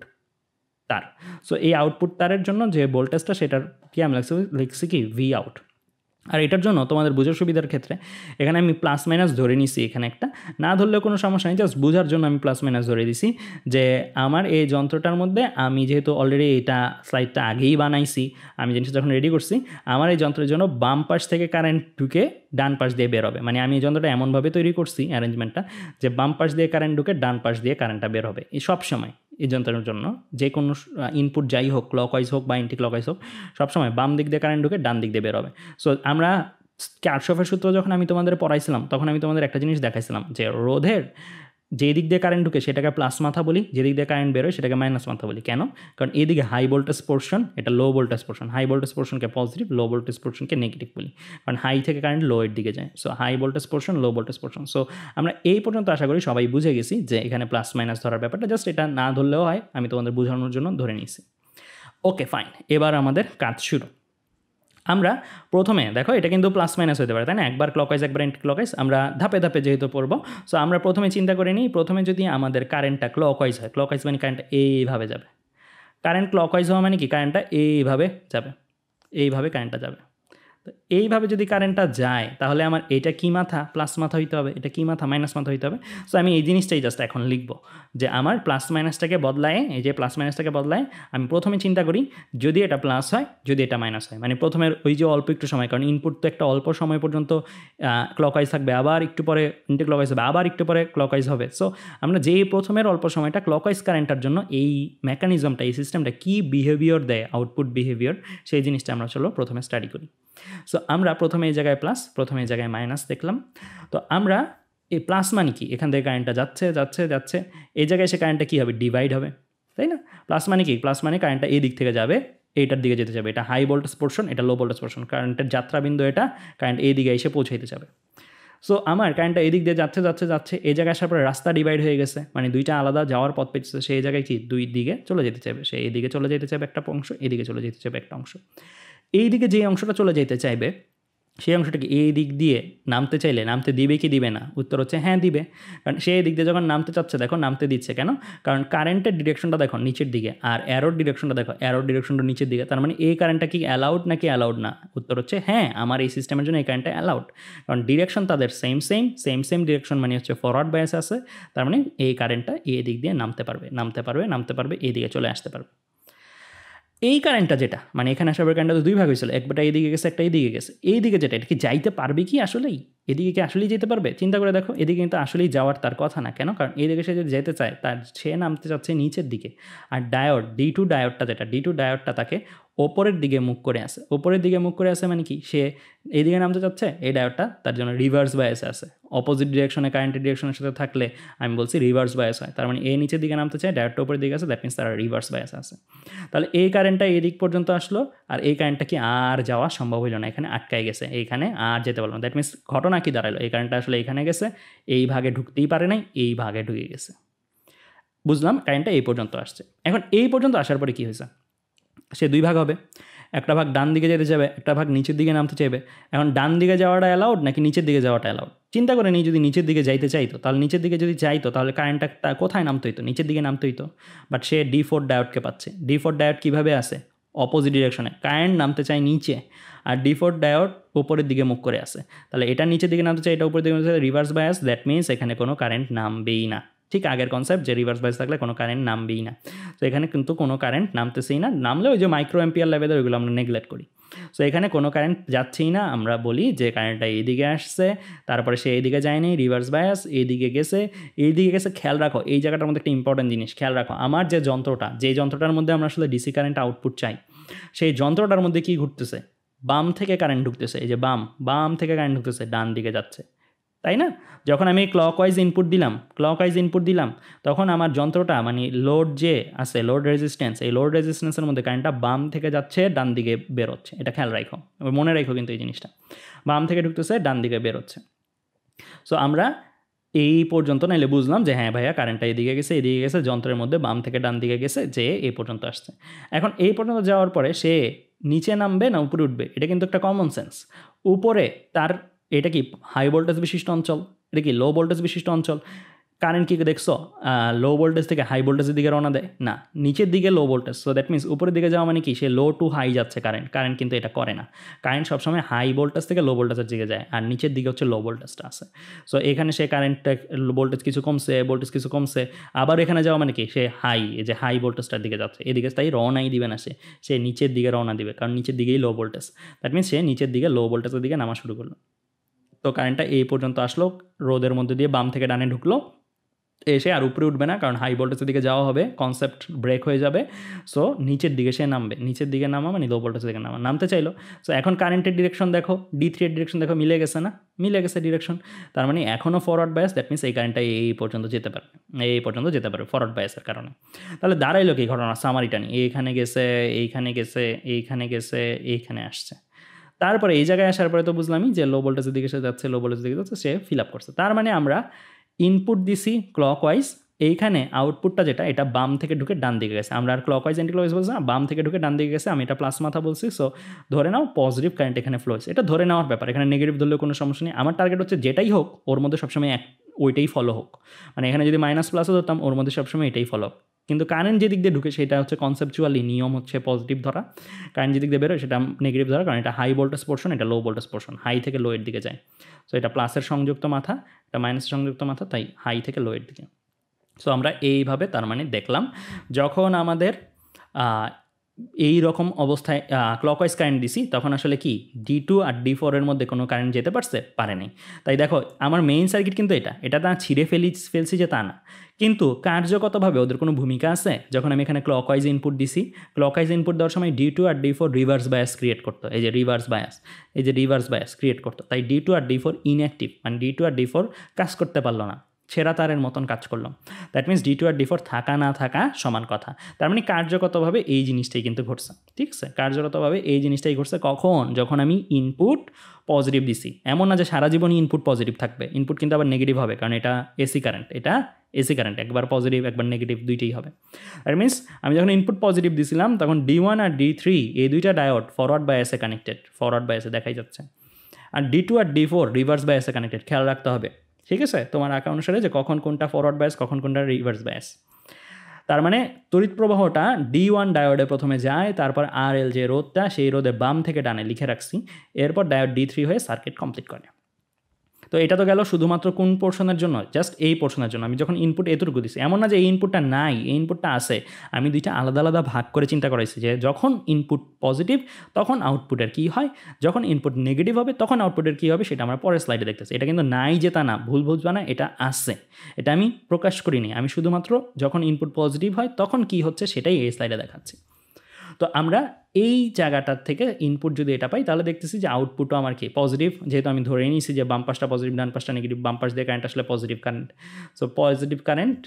তার। সো এই আউটপুট তারের জন্য যে ভোল্টেজটা, সেটার কি আমি লিখছি কি ভি আউট। আর এটার জন্য তোমাদের বোঝার সুবিধার ক্ষেত্রে এখানে আমি প্লাস মাইনাস ধরে নিছি, এখানে একটা না ধরলেও কোনো সমস্যা নেই, জাস্ট বোঝার জন্য আমি প্লাস মাইনাস ধরে দিছি যে আমার এই যন্ত্রটার মধ্যে, আমি যেহেতু অলরেডি এটা স্লাইডটা আগেই বানাইছি, আমি জিনিসটা যখন রেডি করছি, আমার এই যন্ত্রের জন্য বাম পাশ থেকে কারেন্ট ঢুকে ডান পাশ দিয়ে বের হবে। মানে আমি এই যন্ত্রটা এমনভাবে তৈরি করছি অ্যারেঞ্জমেন্টটা, যে বাম পাশ দিয়ে কারেন্ট ঢুকে ডান পাশ দিয়ে কারেন্টটা বের হবে। এই সবসময় এই যন্ত্রের জন্য যে কোনো ইনপুট যাই হোক, ক্লকওয়াইজ হোক বা অ্যান্টি ক্লকওয়াইজ হোক, সবসময় বাম দিক দিয়ে কারেন্ট ঢুকে ডান দিক দিয়ে বের হবে। সো আমরা কারশফের সূত্র যখন আমি তোমাদের পড়াইছিলাম, তখন আমি তোমাদের একটা জিনিস দেখাইছিলাম যে রোধের যে দিক দিয়ে কারেন্ট ঢুকে সেটাকে প্লাস মাথা বলি, যে দিক দিয়ে কারেন্ট বেরোয় সেটাকে মাইনাস মাথা বলি। কেন? কারণ এদিকে হাই ভোল্টেজ পোর্শন, এটা low voltage portion, high voltage পোর্শনকে পজিটিভ, লো ভোল্টেজ পোর্শনকে নেগেটিভ বলি, কারণ হাই থেকে কারেন্ট লো এর দিকে যায়। So high voltage portion, low voltage portion. So আমরা এই পর্যন্ত আশা করি সবাই বুঝে গেছি যে এখানে প্লাস মাইনাস ধরার ব্যাপারটা, জাস্ট এটা না ধরলেও হয়, আমি তোমাদের বোঝানোর জন্য ধরে নিয়েছি। ওকে ফাইন, এবার আমাদের কাজ শুরু। আমরা প্রথমে দেখো, এটা কিন্তু প্লাস মাইনাস হতে পারে, তাই না? একবার ক্লকওয়াইজ একবার অ্যান্টি ক্লকওয়াইজ, আমরা ধাপে ধাপে যেহেতু পড়বো, সো আমরা প্রথমে চিন্তা করে নিই, প্রথমে যদি আমাদের কারেন্টটা ক্লকওয়াইজ হয়, ক্লকওয়াইজ মানে কারেন্টটা এইভাবে যাবে। কারেন্ট ক্লকওয়াইজ হওয়া মানে কি, কারেন্টটা এইভাবে যাবে, এইভাবে কারেন্টটা যাবে। তো এইভাবে যদি কারেন্টটা যায়, তাহলে আমার এটা কি মাথা, প্লাস মাথা হইতে হবে, এটা কি মাথা, মাইনাস মাথা হইতে হবে। সো আমি এই জিনিসটাই জাস্ট এখন লিখবো যে আমার প্লাস মাইনাসটাকে বদলায়, এই যে প্লাস মাইনাসটাকে বদলায়, আমি প্রথমে চিন্তা করি যদি এটা প্লাস হয়, যদি এটা মাইনাস হয়, মানে প্রথমের ওই যে অল্প একটু সময়, কারণ ইনপুট তো একটা অল্প সময় পর্যন্ত ক্লকওয়াইজ থাকবে, আবার একটু পরে ইন্টি ক্লকওয়াইজ হবে, আবার একটু পরে ক্লকওয়াইজ হবে। সো আমরা যেই প্রথমের অল্প সময়টা ক্লকওয়াইজ কারেন্টের জন্য এই মেকানিজমটা, এই সিস্টেমটা কী বিহেভিয়ার দেয়, আউটপুট বিহেভিয়ার, সেই জিনিসটা আমরা চলো প্রথমে স্টাডি করি। সো আমরা প্রথমে এই জায়গায় প্লাস, প্রথমে এই জায়গায় মাইনাস দেখলাম। তো আমরা এই প্লাস মানে কি, এখান থেকে কারেন্টটা যাচ্ছে যাচ্ছে যাচ্ছে, এই জায়গায় এসে কারেন্টটা কী হবে, ডিভাইড হবে, তাই না? প্লাস মানে কি, প্লাস মানে কারেন্টটা এই দিক থেকে যাবে, এইটার দিকে যেতে যাবে, এটা হাই ভোল্টেজ পোর্শন, এটা লো ভোল্টেজ পোর্শন, কারেন্টের যাত্রাবিন্দু এটা, কারেন্ট এই দিকে এসে পৌঁছাইতে যাবে। সো আমার কারেন্টটা এই দিক দিয়ে যাচ্ছে যাচ্ছে যাচ্ছে, এই জায়গায় আসার পরে রাস্তা ডিভাইড হয়ে গেছে, মানে দুইটা আলাদা যাওয়ার পথ পেয়েছে, সেই জায়গায় কি দুই দিকে চলে যেতে চাইবে, সে এইদিকে চলে যেতে চাইবে একটা অংশ, এদিকে চলে যেতে চাইবে একটা অংশ। এই দিকে যে অংশটা চলে যেতে চাইবে, সেই অংশটাকে এই দিক দিয়ে নামতে চাইলে নামতে দিবে কি দিবে না? উত্তর হচ্ছে হ্যাঁ দিবে, কারণ সেই দিক দিয়ে যখন নামতে চাচ্ছে, দেখো নামতে দিচ্ছে কেন, কারণ কারেন্টের ডিরেকশনটা দেখো নিচের দিকে, আর অ্যারোর ডিরেকশনটা দেখো, অ্যারোর ডিরেকশনটা নিচের দিকে, তার মানে এই কারেন্টটা কি অ্যালাউড নাকি অ্যালাউড না? উত্তর হচ্ছে হ্যাঁ, আমার এই সিস্টেমের জন্য এই কারেন্টটা অ্যালাউড, কারণ ডিরেকশন তাদের সেম ডিরেকশন, মানে হচ্ছে ফরওয়ার্ড বায়াস আছে, তার মানে এই কারেন্টটা এই দিক দিয়ে নামতে পারবে, এই দিকে চলে আসতে পারবে। এই কারেন্টটা যেটা মানে এখানে আসার পরে কারেন্টটা তো দুই ভাগ হয়েছিল, একটা এইদিকে গেছে একটা এইদিকে গেছে, এইদিকে যেটা এটা কি যাইতে পারবে কি আসলেই? এদিকে কি আসলেই যেতে পারবে? চিন্তা করে দেখো, এদিকে কিন্তু আসলেই যাওয়ার তার কথা না। কেন? কারণ এইদিকে সে যদি যেতে চায় তার সে নামতে চাচ্ছে নিচের দিকে। আর ডায়োড D2 ডায়োডটা যেটা D2 ডায়োডটা তাকে ওপরের দিকে মুখ করে আছে। ওপরের দিকে মুখ করে আছে মানে কি, সে এইদিকে নামতে চাচ্ছে, এই ডায়োডটা তার জন্য রিভার্স বায়াসে আছে। অপোজিট ডিরেকশনে কারেন্টের ডিরেকশনের সাথে থাকলে আমি বলছি রিভার্স বায়াস হয়। তার মানে এ নিচের দিকে নামতে চায়, ডায়োডটা উপরের দিকে আছে, দ্যাট মিনস তারা রিভার্স বায়াস আছে। তাহলে এই কারেন্টটা এই দিক পর্যন্ত আসলো, আর এই কারেন্টটা কি আর যাওয়া সম্ভব হইল না, এখানে আটকাই গেছে, এইখানে আর যেতে পারলো না। দ্যাট মিনস ঘটনা কি দাঁড়ালো, এই কারেন্টটা আসলে এখানে গেছে, এই ভাগে ঢুকতেই পারে নাই, এই ভাগে ঢুকে গেছে। বুঝলাম কারেন্টটা এই পর্যন্ত আসছে। এখন এই পর্যন্ত আসার পরে কী হয়েছে, সে দুই ভাগ হবে, একটা ভাগ ডান দিকে যেতে যাবে, একটা ভাগ নিচের দিকে নামতে চাইবে। এখন ডান দিকে যাওয়াটা অ্যালাউড নাকি নিচের দিকে যাওয়াটা অ্যালাউড? চিন্তা করে নিই, যদি নিচের দিকে যাইতে চাইতো তাহলে নিচের দিকে যদি চাইতো তাহলে কারেন্টটা কোথায় নামতে হইতো? নিচের দিকে নামতে হইতো। বাট সে D4 ডায়োডকে পাচ্ছে। D4 ডায়োড কীভাবে আসে? অপোজিট ডিরেকশনে, কারেন্ট নামতে চায় নিচে, আর D4 ডায়োড উপরের দিকে মুখ করে আসে। তাহলে এটা নিচের দিকে নামতে চায়, এটা উপরের দিকে নামতে চায়, রিভার্স বায়াস, দ্যাট মিনস এখানে কোনো কারেন্ট নামবেই না। ঠিক আগের কনসেপ্ট যে রিভার্স বায়াস থাকলে কোনো কারেন্ট নামবেই না। তো এখানে কিন্তু কোনো কারেন্ট নামতেছেই না, নামলে ওই যে মাইক্রো অ্যাম্পিয়ার লেভেলের ওইগুলো আমরা নেগলেক্ট করি। সো এখানে কোনো কারেন্ট যাচ্ছেই না, আমরা বলি যে কারেন্টটা এইদিকে আসছে, তারপরে সে এইদিকে যায়নি, রিভার্স বায়াস, এইদিকে গেছে, এইদিকে গেছে। খেয়াল রাখো এই জায়গাটার মধ্যে একটা ইম্পর্টেন্ট জিনিস খেয়াল রাখো, আমার যে যন্ত্রটার মধ্যে আমরা আসলে ডিসি কারেন্ট আউটপুট চাই, সেই যন্ত্রটার মধ্যে কি ঘুরতেছে? বাম থেকে কারেন্ট ঢুকতেছে, এই যে বাম থেকে কারেন্ট ঢুকতেছে, ডান দিকে যাচ্ছে, তাই না? যখন আমি ক্লকওয়াইজ ইনপুট দিলাম তখন আমার যন্ত্রটা মানে লোড যে আছে, লোড রেজিস্ট্যান্স, এই লোড রেজিস্ট্যান্সের মধ্যে কারেন্টটা বাম থেকে যাচ্ছে, ডান দিকে বেরোচ্ছে। এটা খেয়াল রাখো, মনে রাখো কিন্তু এই জিনিসটা, বাম থেকে ঢুকতেছে, ডান দিকে বেরোচ্ছে। সো আমরা এই পর্যন্ত নাইলে বুঝলাম যে হ্যাঁ ভাইয়া কারেন্টটা এদিকে গেছে, যন্ত্রের মধ্যে বাম থেকে ডান দিকে গেছে, যে এই পর্যন্ত আসছে। এখন এই পর্যন্ত যাওয়ার পরে সে নিচে নামবে না উপরে উঠবে? এটা কিন্তু একটা কমন সেন্স। উপরে তার, এটা কি হাই ভোল্টেজ বিশিষ্ট অঞ্চল, এটা কি লো ভোল্টেজ বিশিষ্ট অঞ্চল? কারেন্ট কি দেখছো লো ভোল্টেজ থেকে হাই ভোল্টেজের দিকে রওনা দেয় না, নিচের দিকে low voltage. So that means উপরের দিকে যাওয়া মানে কি, সে লো টু হাই যাচ্ছে। কারেন্ট কিন্তু এটা করে না। কারেন্ট সবসময় হাই ভোল্টেজ থেকে লো ভোল্টেজের দিকে যায়, আর নিচের দিকে হচ্ছে লো ভোল্টেজটা আছে। সো এখানে সে কারেন্টটা ভোল্টেজ কিছু কমছে, আবার এখানে যাওয়া মানে কি, সে যে হাই ভোল্টেজটার দিকে যাচ্ছে, এদিকে তাই রওনাই দিবে না, সে নিচের দিকে রওনা দিবে, কারণ নিচের দিকেই লো ভোল্টেজ। দ্যাট মিনস সে নিচের দিকে লো ভোল্টেজের দিকে নামা শুরু করলো। তো কারেন্টটা এই পর্যন্ত আসলো, রোদের মধ্যে দিয়ে বাম থেকে ডানে ঢুকলো, এসে আর উপরে উঠবে না, কারণ হাই ভোল্টেজের দিকে যাওয়া হবে, কনসেপ্ট ব্রেক হয়ে যাবে। সো নিচের দিকে সে নামবে, নিচের দিকে নামা মানে লো ভোল্টেজের দিকে নামতে চাইলো। সো এখন কারেন্টের ডিরেকশন দেখো, D3 এর ডিরেকশন দেখো, মিলে গেছে না? মিলে গেছে ডিরেকশন। তার মানে এখনও ফরওয়ার্ড বায়াস, দ্যাট মিনস এই কারেন্টটা এই পর্যন্ত যেতে পারবে ফরওয়ার্ড বায়াসের কারণে। তাহলে দাঁড়াইলো কি ঘটনা, সামারিটা নিই, এইখানে গেছে, এইখানে আসছে। তারপরে এই জায়গায় আসার পরে তো বুঝলামই যে লো ভোল্টেজের দিকে সে যাচ্ছে, সে ফিল আপ করছে। তার মানে আমরা ইনপুট দিছি ক্লকওয়াইজ, এইখানে আউটপুটটা যেটা, এটা বাম থেকে ঢুকে ডান দিকে গেছে। আমরা আর ক্লকওয়াইজ অ্যান্টিক্লকওয়াইজ বলছি না, বাম থেকে ঢুকে ডান দিকে গেছে, আমি এটা প্লাস মাথা বলছি। সো ধরে নাও পজিটিভ কারেন্ট এখানে ফ্লো হয়েছে, এটা ধরে নেওয়ার ব্যাপার, এখানে নেগেটিভ ধরলেও কোনো সমস্যা নেই। আমার টার্গেট হচ্ছে যেটাই হোক ওর মধ্যে সবসময় ওইটাই ফলো হোক, মানে এখানে যদি মাইনাস প্লাসও ধরতাম ওর মধ্যে সবসময় এটাই ফলো হোক। কিন্তু কারেন্ট যেদিক দিয়ে ঢুকে সেটা হচ্ছে কনসেপচুয়ালি নিয়ম হচ্ছে পজিটিভ ধরা, কারেন্ট যেদিক দিয়ে বেরোয় সেটা নেগেটিভ ধরা, কারণ এটা হাই ভোল্টেজ পোর্শন, এটা লো ভোল্টেজ পোর্শন, হাই থেকে লো এর দিকে যায়। সো এটা প্লাসের সংযুক্ত মাথা, এটা মাইনাসের সংযুক্ত মাথা, তাই হাই থেকে লো এর দিকে। সো আমরা এইভাবে তার মানে দেখলাম, যখন আমাদের এই রকম অবস্থায় ক্লকওয়াইজ কারেন্ট দিছি তখন আসলে কি D2 আর D4 এর মধ্যে কোনো কারেন্ট যেতে পারেনি। তাই দেখো আমার মেইন সার্কিট কিন্তু এটা না ছিঁড়ে ফেলছি যে তা না, কিন্তু কার্যগতভাবে ওদের কোনো ভূমিকা আছে। যখন আমি এখানে ক্লকওয়াইজ ইনপুট দিছি, ক্লকওয়াইজ ইনপুট দেওয়ার সময় D2 আর D4 রিভার্স বায়াস ক্রিয়েট করতো, এই যে রিভার্স বায়াস ক্রিয়েট করতো। তাই D2 আর D4 ইনঅ্যাক্টিভ, মানে D2 আর D4 কাজ করতে পারলো না, ছেঁড়া তারের মতন কাজ করলো। That means D2 R D4 থাকা না থাকা সমান কথা। তার মানে কার্যগতভাবে এই জিনিসটাই কিন্তু ঘটছে, ঠিক আছে? কার্যগতভাবে এই জিনিসটাই ঘটছে কখন, যখন আমি ইনপুট পজিটিভ দিছি। এমন না যে সারা জীবনই ইনপুট পজিটিভ থাকবে, ইনপুট কিন্তু আবার নেগেটিভ হবে, কারণ এটা এসি কারেন্ট, একবার পজিটিভ একবার নেগেটিভ দুইটাই হবে। দ্যাট মিনস আমি যখন ইনপুট পজিটিভ দিছিলাম তখন D1 আর D3 এই দুইটা ডায়োড ফরওয়ার্ড বায়াসে কানেক্টেড, ফরওয়ার্ড বায়াসে দেখাই যাচ্ছে, আর D2 আর D4 রিভার্স বায়াসে কানেক্টেড। খেয়াল রাখতে হবে, ঠিক আছে, তোমার আঁকা অনুসারে যে কখন কোনটা ফরওয়ার্ড বায়াস, কখন কোনটা রিভার্স বায়াস। তার মানে তড়িৎ প্রবাহটা D1 ডায়োডে প্রথমে যায়, তারপর RL যে রোধটা, সেই রোধে বাম থেকে ডানে লিখে রাখছি, এরপর ডায়োড D3 হয়ে সার্কিট কমপ্লিট করে। তো এটা তো গেল শুধুমাত্র কোন পোর্শনের জন্য, জাস্ট এই পোর্শনের জন্য। আমি যখন ইনপুট এতটুকু দিছি, এমন না যে এই ইনপুটটা নাই, এই ইনপুটটা আছে। আমি দুইটা আলাদা আলাদা ভাগ করে চিন্তা করাইছি যে যখন ইনপুট পজিটিভ তখন আউটপুটের কী হয়, যখন ইনপুট নেগেটিভ হবে তখন আউটপুটের কী হবে, সেটা আমরা পরের স্লাইডে দেখতেছি। এটা কিন্তু নাই যে তা না, ভুল বুঝবা না, এটা আছে। এটা আমি প্রকাশ করিনি, আমি শুধুমাত্র যখন ইনপুট পজিটিভ হয় তখন কী হচ্ছে সেটাই এই স্লাইডে দেখাচ্ছি। তো আমরা এই জায়গাটার থেকে ইনপুট যদি এটা পাই তাহলে দেখতেছি যে আউটপুটও আমার কি পজিটিভ, যেহেতু আমি ধরে নিয়েছি যে বাম পাশটা পজিটিভ ডান পাশটা নেগেটিভ, বাম পাশ দিয়ে কারেন্ট আসলে positive current, so positive current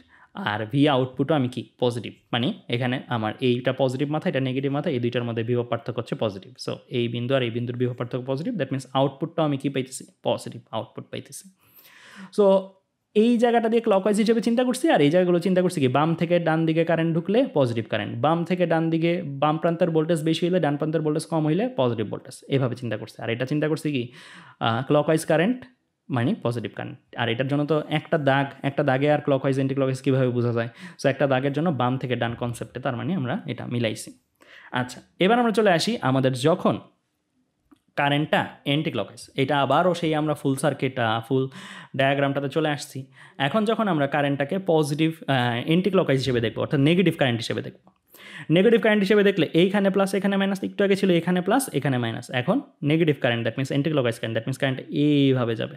আর ভি আউটপুটও আমি কি পজিটিভ, মানে এখানে আমার এইটা পজিটিভ মাথা এটা নেগেটিভ মাথা, এই দুইটার মধ্যে বিভব পার্থক্য হচ্ছে পজিটিভ। সো এই বিন্দু আর এই বিন্দুর বিভব পার্থক্য পজিটিভ, দ্যাট মিনস আউটপুটটাও আমি কি পাইতেছি, পজিটিভ আউটপুট পাইতেছি। সো এই জায়গাটা দিয়ে ক্লকওয়াইজ হিসেবে চিন্তা করছি, আর এই জায়গাগুলো চিন্তা করছি কি বাম থেকে ডান দিকে কারেন্ট ঢুকলে পজিটিভ কারেন্ট, বাম থেকে ডান দিকে বাম প্রান্তের ভোল্টেজ বেশি হলে ডান প্রান্তের ভোল্টেজ কম হইলে পজিটিভ ভোল্টেজ, এভাবে চিন্তা করছি। আর এটা চিন্তা করছি কি ক্লকওয়াইজ কারেন্ট মানে পজিটিভ কারেন্ট। আর এটার জন্য তো একটা দাগে আর ক্লকওয়াইজ অ্যান্টি ক্লকওয়াইজ কীভাবে বোঝা যায়, সো একটা দাগের জন্য বাম থেকে ডান কনসেপ্টে, তার মানে আমরা এটা মিলাইছি। আচ্ছা, এবার আমরা চলে আসি আমাদের যখন কারেন্টটা অ্যান্টি ক্লকওয়াইজ, এটা আবারও সেই আমরা ফুল সার্কিটটা ফুল ডায়াগ্রামটাতে চলে আসছি। এখন যখন আমরা কারেন্টটাকে পজিটিভ অ্যান্টি ক্লকওয়াইজ হিসেবে দেখবো, অর্থাৎ নেগেটিভ কারেন্ট হিসেবে দেখবো। নেগেটিভ কারেন্ট হিসেবে দেখলে এইখানে প্লাস এখানে মাইনাস, একটু আগে ছিল এখানে প্লাস এখানে মাইনাস, এখন negative current, that means anti clockwise current, that means current এইভাবে যাবে,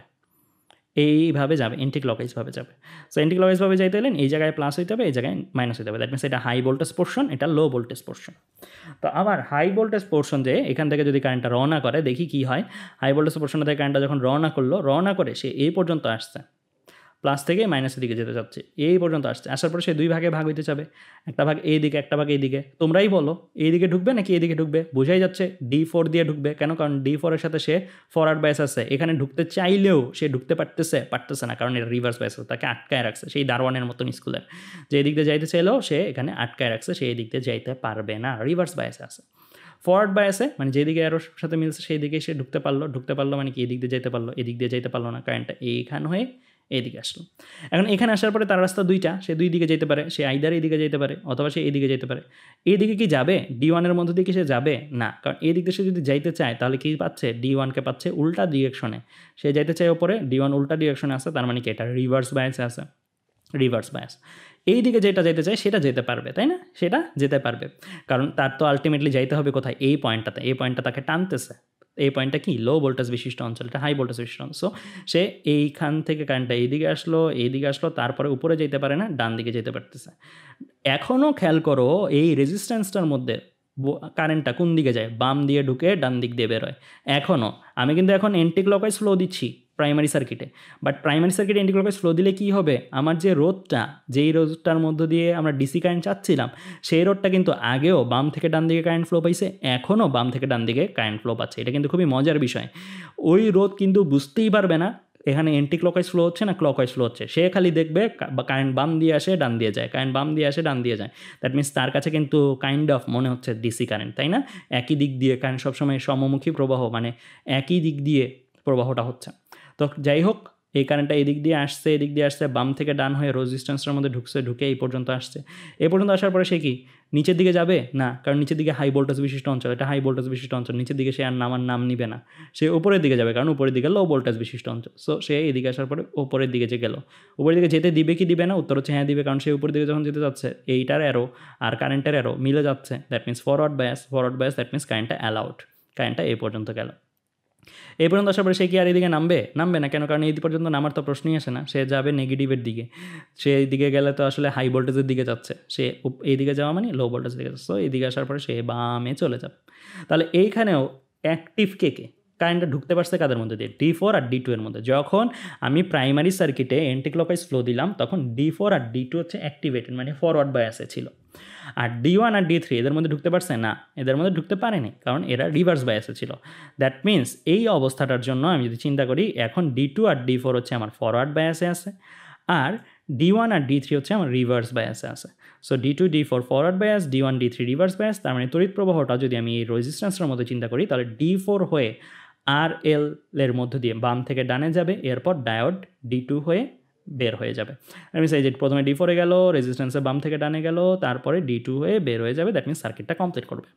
এইভাবে যাবে, অ্যান্টি ক্লকওয়াইজভাবে যাবে। সো অ্যান্টি ক্লকওয়াইজভাবে যাইতে হলে এই জায়গায় প্লাস হইতে হবে, এই জায়গায় মাইনাস হইতে হবে, দ্যাট মিনস এটা হাই ভোল্টেজ পোর্শন, এটা লো ভোল্টেজ পোর্শন। তো আবার হাই ভোল্টেজ পোর্শন যে এখান থেকে যদি কারেন্টটা রওনা করে, দেখি কি হয়। হাই ভোল্টেজ পোর্শন থেকে কারেন্টটা যখন রওনা করে সে এই পর্যন্ত আসছে, প্লাস থেকে মাইনাসের দিকে যেতে চাচ্ছে, এই পর্যন্ত আসছে, আসার পরে সে দুই ভাগে ভাগ হইতে যাবে, একটা ভাগ এই দিকে একটা ভাগ এই দিকে। তোমরাই বলো এই দিকে ঢুকবে নাকি এই দিকে ঢুকবে, বোঝাই যাচ্ছে D4 দিয়ে ঢুকবে। কেন? কারণ D4 এর সাথে সে ফরওয়ার্ড বায়াস আছে, এখানে ঢুকতে চাইলেও সে ঢুকতে পারতেছে না, কারণ এটা রিভার্স বায়াস, তাকে আটকায় রাখছে, সেই দারোয়ানের মতন স্কুলের, যে এই দিক দিয়ে যাইতে চাইলেও সে এখানে আটকায় রাখছে, সে এই দিক দিয়ে যাইতে পারবে না, রিভার্স বায়াসে আছে। ফরওয়ার্ড বায়াসে মানে যেদিকে অ্যারোর সাথে মিলছে সেই দিকে সে ঢুকতে পারলো মানে কি এদিক দিয়ে যাইতে পারলো, এদিক দিয়ে যাইতে পারলো না, কারেন্টটা এইখান হয়ে এইদিকে আসলো। এখন এখানে আসার পরে তার রাস্তা দুইটা, সে দুই দিকে যেতে পারে, সে আইদার এইদিকে যেতে পারে অথবা সে এইদিকে যেতে পারে। এইদিকে কি যাবে D1 মধ্যে দিয়ে কি সে যাবে না, কারণ এই দিক দিয়ে সে যদি যাইতে চায় তাহলে কি পাচ্ছে, D1কে পাচ্ছে উল্টা ডিরেকশনে, সে যাইতে চায় ওপরে, D1 উল্টা ডিরেকশনে আছে, তার মানে কি এটা রিভার্স বায়াসে আছে, রিভার্স বায়াস। এই দিকে যেটা যেতে চায় সেটা যেতে পারবে, তাই না, সেটা যেতে পারবে, কারণ তার তো আলটিমেটলি যাইতে হবে কোথায়, এই পয়েন্টটাতে, এই পয়েন্টটা তাকে টানতেছে। এই পয়েন্টটা কি লো ভোল্টেজ বিশিষ্ট অঞ্চল, এটা হাই ভোল্টেজ বিশিষ্ট অঞ্চল। সো সে এইখান থেকে কারেন্টটা এইদিকে আসলো, তারপরে উপরে যেতে পারে না, ডান দিকে যেতে পারতেছে। এখনও খেয়াল করো এই রেজিস্ট্যান্সটার মধ্যে কারেন্টটা কোন দিকে যায়, বাম দিয়ে ঢুকে ডান দিক দিয়ে বেরোয়। এখনও আমি কিন্তু এখন অ্যান্টি ক্লকওয়াইজ ফ্লো দিচ্ছি প্রাইমারি সার্কিটে, বাট প্রাইমারি সার্কিটে অ্যান্টি ক্লকওয়াইজ ফ্লো দিলে কী হবে, আমার যে রোধটা, যেই রোধটার মধ্য দিয়ে আমরা ডিসি কারেন্ট চাচ্ছিলাম, সেই রোধটা কিন্তু আগেও বাম থেকে ডান দিকে কারেন্ট ফ্লো পাইছে, এখনও বাম থেকে ডান দিকে কারেন্ট ফ্লো পাচ্ছে। এটা কিন্তু খুবই মজার বিষয়। ওই রোধ কিন্তু বুঝতেই পারবে না এখানে অ্যান্টি ক্লকওয়াইজ ফ্লো হচ্ছে না ক্লকওয়াইজ ফ্লো হচ্ছে, সে খালি দেখবে কারেন্ট বাম দিয়ে আসে ডান দিয়ে যায়, কারেন্ট বাম দিয়ে আসে ডান দিয়ে যায়, দ্যাট মিনস তার কাছে কিন্তু কাইন্ড অফ মনে হচ্ছে ডিসি কারেন্ট, তাই না? একই দিক দিয়ে কারেন্ট সবসময় সমমুখী প্রবাহ, মানে একই দিক দিয়ে প্রবাহটা হচ্ছে। তো যাই হোক, এই কারেন্টটা এদিক দিয়ে আসছে, বাম থেকে ডান হয়ে রেজিস্ট্যান্সের মধ্যে ঢুকে এই পর্যন্ত আসছে। এই পর্যন্ত আসার পরে সে কি নিচের দিকে যাবে না, কারণ নিচের দিকে হাই ভোল্টেজ বিশিষ্ট অঞ্চল, এটা হাই ভোল্টেজ বিশিষ্ট অঞ্চল, নিচের দিকে সে আর নাম নিবে না, সে উপরের দিকে যাবে, কারণ উপরের দিকে লো ভোল্টেজ বিশিষ্ট অঞ্চল। সো সে এদিকে আসার পরে উপরের দিকে যে গেল, উপরের দিকে যেতে দিবে কি দিবে না, উত্তর হচ্ছে হ্যাঁ দিবে, কারণ সে উপরের দিকে যখন যেতে যাচ্ছে এইটার অ্যারো আর কারেন্টের অ্যারো মিলে যাচ্ছে, that means forward bias, that means কারেন্টটা অ্যালাউড, কারেন্টটা এই পর্যন্ত গেল। এই পর্যন্ত আসার পরে সে কি আর এদিকে নামবে না, কেন? কারণ এই পর্যন্ত নামার তো প্রশ্নই আসে না, সে যাবে নেগেটিভের দিকে, সে এইদিকে গেলে তো আসলে হাই ভোল্টেজের দিকে যাচ্ছে, সে এইদিকে যাওয়া মানে লো ভোল্টেজের দিকে যাচ্ছে, তো এইদিকে আসার পরে সে বামে চলে যাবে। তাহলে এইখানেও অ্যাক্টিভ কে কারেন্টটা ঢুকতে পারছে কাদের মধ্যে দিয়ে, D4 আর D2 এর মধ্যে। যখন আমি প্রাইমারি সার্কিটে অ্যান্টি ক্লকওয়াইজ ফ্লো দিলাম তখন D4 আর D2 হচ্ছে অ্যাক্টিভেটেড, মানে ফরওয়ার্ড বায়াসে ছিল। আর D1 আর D3 এদের মধ্যে ঢুকতে পারছে না, এদের মধ্যে ঢুকতে পারেনি, কারণ এরা রিভার্স বায়াসে ছিল। দ্যাট মিনস এই অবস্থাটার জন্য আমি যদি চিন্তা করি, এখন D2 আর D4 হচ্ছে আমার ফরওয়ার্ড বায়াসে আছে, আর D1 আর D3 হচ্ছে আমার রিভার্স বায়াসে আছে। So D2 D4 forward bias, D1 D3 reverse bias, তার মানে তড়িৎ প্রবাহটা যদি আমি এই রেজিস্ট্যান্সের মধ্যে চিন্তা করি, তাহলে D4 হয়ে RL এর মধ্য দিয়ে বাম থেকে ডানে যাবে, এরপর ডায়োড D2 হয়ে বের হয়ে যাবে। দ্যাট মিনস এই যে প্রথমে D4 গেল, রেজিস্ট্যান্সের বাম থেকে ডানে গেল, তারপরে D2 হয়ে বের হয়ে যাবে। দ্যাট মিনস সার্কিটটা কমপ্লিট করবে।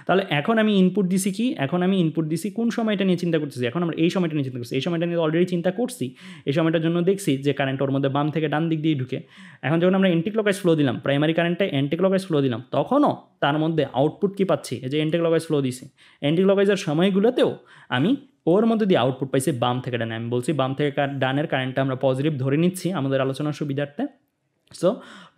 তাহলে এখন আমি ইনপুট দিছি কি? এখন আমি ইনপুট দিছি কোন সময়টা নিয়ে চিন্তা করতেছি? এখন আমরা এই সময়টা নিয়ে চিন্তা করছি। এই সময়টা নিয়ে অলরেডি চিন্তা করছি। এই সময়টার জন্য দেখছি যে কারেন্ট ওর মধ্যে বাম থেকে ডান দিক দিয়ে ঢুকে। এখন যখন আমরা অ্যান্টিক্লকওয়াইজ ফ্লো দিলাম, প্রাইমারি কারেন্টে অ্যান্টিক্লকওয়াইজ ফ্লো দিলাম, তখনও তার মধ্যে আউটপুট কি পাচ্ছি? এই যে অ্যান্টিক্লকওয়াইজ ফ্লো দিছি, অ্যান্টিক্লকওয়াইজের সময়গুলোতেও আমি ওর মধ্যে দিয়ে আউটপুট পাইছি বাম থেকে ডানে। আমি বলছি বাম থেকে ডানের কারেন্টটা আমরা পজিটিভ ধরে নিচ্ছি আমাদের আলোচনার সুবিধার্থে। সো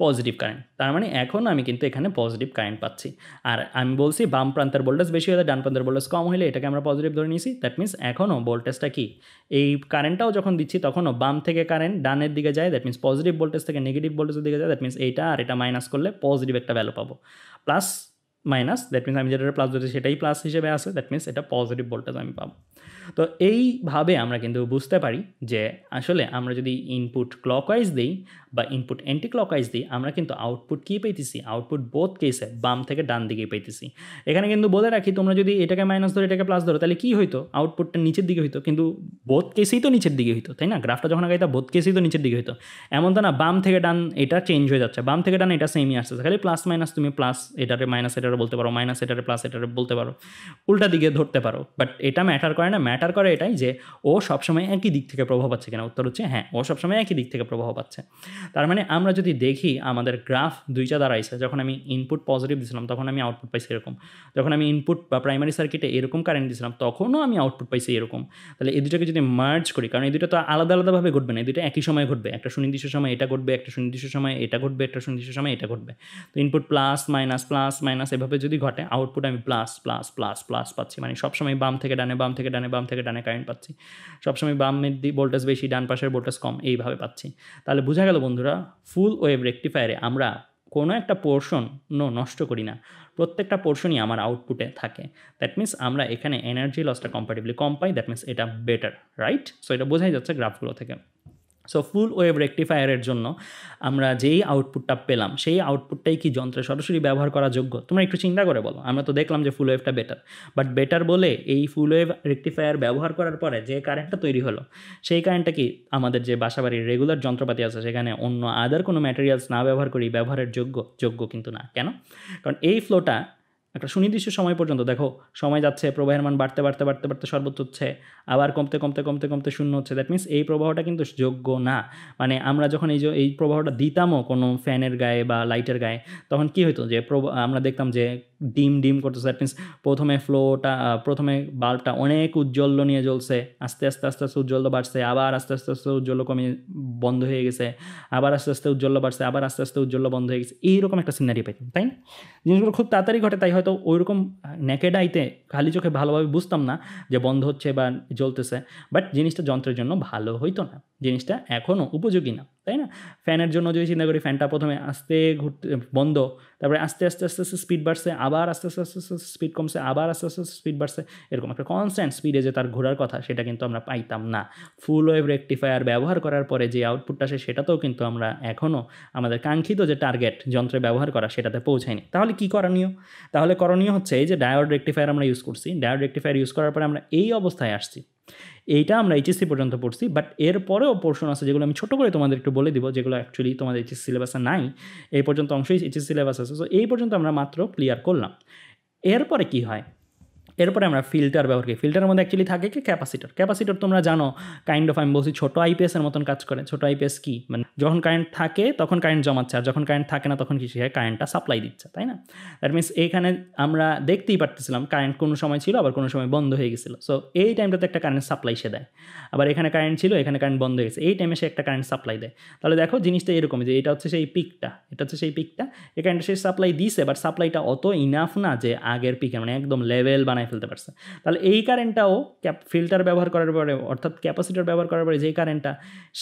পজিটিভ কারেন্ট, তার মানে এখন আমি কিন্তু এখানে পজিটিভ কারেন্ট পাচ্ছি। আর আমি বলছি বাম প্রান্তের ভোল্টেজ বেশি হলে ডান প্রান্তের ভোল্টেজ কম হলে এটাকে আমরা পজিটিভ ধরে নিয়েছি। দ্যাট মিনস এখনও ভোল্টেজটা কি, এই কারেন্টটাও যখন দিচ্ছি তখনও বাম থেকে কারেন্ট ডানের দিকে যায়। দ্যাট মিনস পজিটিভ ভোল্টেজ থেকে নেগেটিভ ভোল্টেজের দিকে যায়। দ্যাট মিনস এইটা আর এটা মাইনাস করলে পজিটিভ একটা ভ্যালু পাবো। প্লাস মাইনাস, দ্যাট মিনস আমি যেটা প্লাস ধরেছি সেটাই প্লাস হিসেবে আসে। দ্যাট মিনস এটা পজিটিভ ভোল্টেজ আমি পাবো। তো এইভাবে আমরা কিন্তু বুঝতে পারি যে আসলে আমরা যদি ইনপুট ক্লকওয়াইজ দিই বা ইনপুট অ্যান্টি ক্লকওয়াইজ দিই, আমরা কিন্তু আউটপুট কী পেতেছি? আউটপুট বোথ কেসে বাম থেকে ডান দিকে পেতেছি। এখানে কিন্তু বলে রাখি, তোমরা যদি এটাকে মাইনাস ধরো এটাকে প্লাস ধরো তাহলে কী হইতো? আউটপুটটা নিচের দিকে হইতো, কিন্তু বোথ কেসেই তো নিচের দিকে হইতো, তাই না? গ্রাফটা যখন আগে বোথ কেসেই তো নিচের দিকে হইতো। এমন তো না বাম থেকে ডান এটা চেঞ্জ হয়ে যাচ্ছে, বাম থেকে ডান এটা সেমই আসছে, খালি প্লাস মাইনাস তুমি প্লাস এটারে মাইনাস এটারে বলতে পারো, মাইনাস এটারে প্লাস এটারে বলতে পারো, উল্টা দিকে ধরতে পারো। বাট এটা ম্যাটার করে না, ম্যাটার করে এটাই যে ও সবসময় একই দিক থেকে প্রভাব পাচ্ছে কিনা। উত্তর হচ্ছে হ্যাঁ, ও সবসময় একই দিক থেকে প্রভাব পাচ্ছে। তার মানে আমরা যদি দেখি আমাদের গ্রাফ দুইটা দাঁড়াইছে, যখন আমি ইনপুট পজিটিভ দিয়েছিলাম তখন আমি আউটপুট পাইছি এরকম, যখন আমি ইনপুট বা প্রাইমারি সার্কিটে এরকম কারেন্ট দিয়েছিলাম তখনও আমি আউটপুট পাইছি এরকম। তাহলে এই দুটোকে যদি মার্জ করি, কারণ এই দুটো তো আলাদা আলাদাভাবে ঘটবে না, এই দুটো একই সময় ঘটবে, একটা সুনির্দিষ্ট সময় এটা ঘটবে, একটা সুনির্দিষ্ট সময় এটা ঘটবে, একটা সুনির্দিষ্ট সময় এটা ঘটবে। তো ইনপুট প্লাস মাইনাস এভাবে যদি ঘটে, আউটপুট আমি প্লাস প্লাস প্লাস প্লাস পাচ্ছি, মানে সবসময় বাম থেকে ডানে বাম থেকে ডানে বাম থেকে ডানে কারেন্ট পাচ্ছি, সবসময় বামের ভোল্টেজ বেশি ডান পাশের ভোল্টেজ কম, এইভাবে পাচ্ছি। তাহলে বোঝা গেল বন্ধুরা, ফুল ওয়েভ রেকটিফায়ারে আমরা কোনো একটা পোর্শন নষ্ট করি না, প্রত্যেকটা পোর্শনই আমার আউটপুটে থাকে। দ্যাট মিনস আমরা এখানে এনার্জি লসটা কম্পারেটিভলি কম পাই। দ্যাট মিনস এটা বেটার, রাইট? সো এটা বোঝাই যাচ্ছে গ্রাফগুলো থেকে। সো ফুল ওয়েভ রেকটিফায়ারের জন্য আমরা যেই আউটপুটটা পেলাম সেই আউটপুটটাই কি যন্ত্রে সরাসরি ব্যবহার করা যোগ্য? তোমরা একটু চিন্তা করে বলো। আমরা তো দেখলাম যে ফুল ওয়েভটা বেটার, বাট বেটার বলে এই ফুল ওয়েভ রেকটিফায়ার ব্যবহার করার পরে যে কারেন্টটা তৈরি হলো সেই কারেন্টটা কি আমাদের যে বাসাবাড়ির রেগুলার যন্ত্রপাতি আছে সেখানে অন্য আদার কোনো ম্যাটেরিয়ালস না ব্যবহার করি ব্যবহারের যোগ্য কিন্তু না। কেন? কারণ এই ফ্লোটা একটা সুনির্দিষ্ট সময় পর্যন্ত, দেখো সময় যাচ্ছে, প্রবাহের মান বাড়তে বাড়তে বাড়তে বাড়তে সর্বোচ্চ হচ্ছে, আবার কমতে কমতে কমতে কমতে শূন্য হচ্ছে। দ্যাট মিনস এই প্রবাহটা কিন্তু যোগ্য না। মানে আমরা যখন এই প্রবাহটা দিতামও কোনো ফ্যানের গায়ে বা লাইটের গায়ে, তখন কী হতো যে আমরা দেখতাম যে ডিম করতেছে। দ্যাট মিনস প্রথমে বাল্বটা অনেক উজ্জ্বল্য নিয়ে জ্বলছে, আস্তে আস্তে আস্তে আস্তে উজ্জ্বল্য বাড়ছে, আবার আস্তে আস্তে আস্তে উজ্জ্বল্য কমে বন্ধ হয়ে গেছে, আবার আস্তে আস্তে উজ্জ্বল্য বাড়ছে, আবার আস্তে আস্তে উজ্জ্বল্য বন্ধ হয়ে গেছে। এইরকম একটা সিনারি পাইতাম, তাই না? জিনিসগুলো খুব তাড়াতাড়ি ঘটে, তাই হয়তো ওইরকম নেকেড আইতে খালি চোখে ভালোভাবে বুঝতাম না যে বন্ধ হচ্ছে বা জ্বলতেছে। বাট জিনিসটা যন্ত্রের জন্য ভালো হইতো না, জিনিসটা এখনও উপযোগী না, তাই না? ফ্যানের জন্য যদি চিন্তা করি, ফ্যানটা প্রথমে আস্তে ঘুরতে বন্ধ, তারপরে আস্তে আস্তে আস্তে আস্তে স্পিড বাড়ছে, আবার আস্তে আস্তে আস্তে আস্তে স্পিড কমছে, আবার আস্তে আস্তে আস্তে স্পিড বাড়ছে, এরকম একটা কনস্ট্যান্ট স্পিডে যে তার ঘোরার কথা সেটা কিন্তু আমরা পাইতাম না। ফুল ওয়েভ রেকটিফায়ার ব্যবহার করার পরে যে আউটপুটটা আসে সেটাতেও কিন্তু আমরা এখনও আমাদের কাঙ্ক্ষিত যে টার্গেট যন্ত্রে ব্যবহার করা সেটাতে পৌঁছায়নি। তাহলে কী করণীয়? তাহলে করণীয় হচ্ছে এই যে ডায়োড রেকটিফায়ার আমরা ইউজ করছি, ডায়োড রেকটিফায়ার ইউজ করার পরে আমরা এই অবস্থায় আসছি। এইটা আমরা এইচএসসি পর্যন্ত পড়ছি, বাট এরপরেও পোর্শন আছে যেগুলো আমি ছোটো করে তোমাদের একটু বলে দিব, যেগুলো অ্যাকচুয়ালি তোমাদের এইচএসসি সিলেবাসে নাই। এই পর্যন্ত অংশই এইচএসসি সিলেবাস আছে। সো এই পর্যন্ত আমরা মাত্র ক্লিয়ার করলাম। এরপরে কি হয়? এরপরে আমরা ফিল্টার ব্যবহার করি। ফিল্টারের মধ্যে অ্যাকচুয়ালি থাকে কি ক্যাপাসিটর তোমরা জানো, কাইন্ড অফ আমি বলছি ছোটো আইপিএসের মতন কাজ করে। ছোটো আইপিএস কি? মানে যখন কারেন্ট থাকে তখন কারেন্ট জমাচ্ছে, আর যখন কারেন্ট থাকে না তখন কি সে কারেন্টটা সাপ্লাই দিচ্ছে, তাই না? দ্যাট মিনস এইখানে আমরা দেখতেই পারতেছিলাম কারেন্ট কোনো সময় ছিল আবার কোনো সময় বন্ধ হয়ে গেছিলো। সো এই টাইমটাতে একটা কারেন্ট সাপ্লাই সে দেয়, আবার এখানে কারেন্ট ছিল এখানে কারেন্ট বন্ধ হয়ে গেছে, এই টাইমে সে একটা কারেন্ট সাপ্লাই দেয়। তাহলে দেখো জিনিসটা এরকম যে এটা হচ্ছে সেই পিকটা, এই কারেন্টটা সে সাপ্লাই দিয়েছে, বাট সাপ্লাইটা অত ইনাফ না যে আগের পিকে মানে একদম লেভেল বানায় ফেলতে পারছে। তাহলে এই কারেন্টটাও ফিল্টার ব্যবহার করার পরে অর্থাৎ ক্যাপাসিটর ব্যবহার করার পরে যেই কারেন্টটা,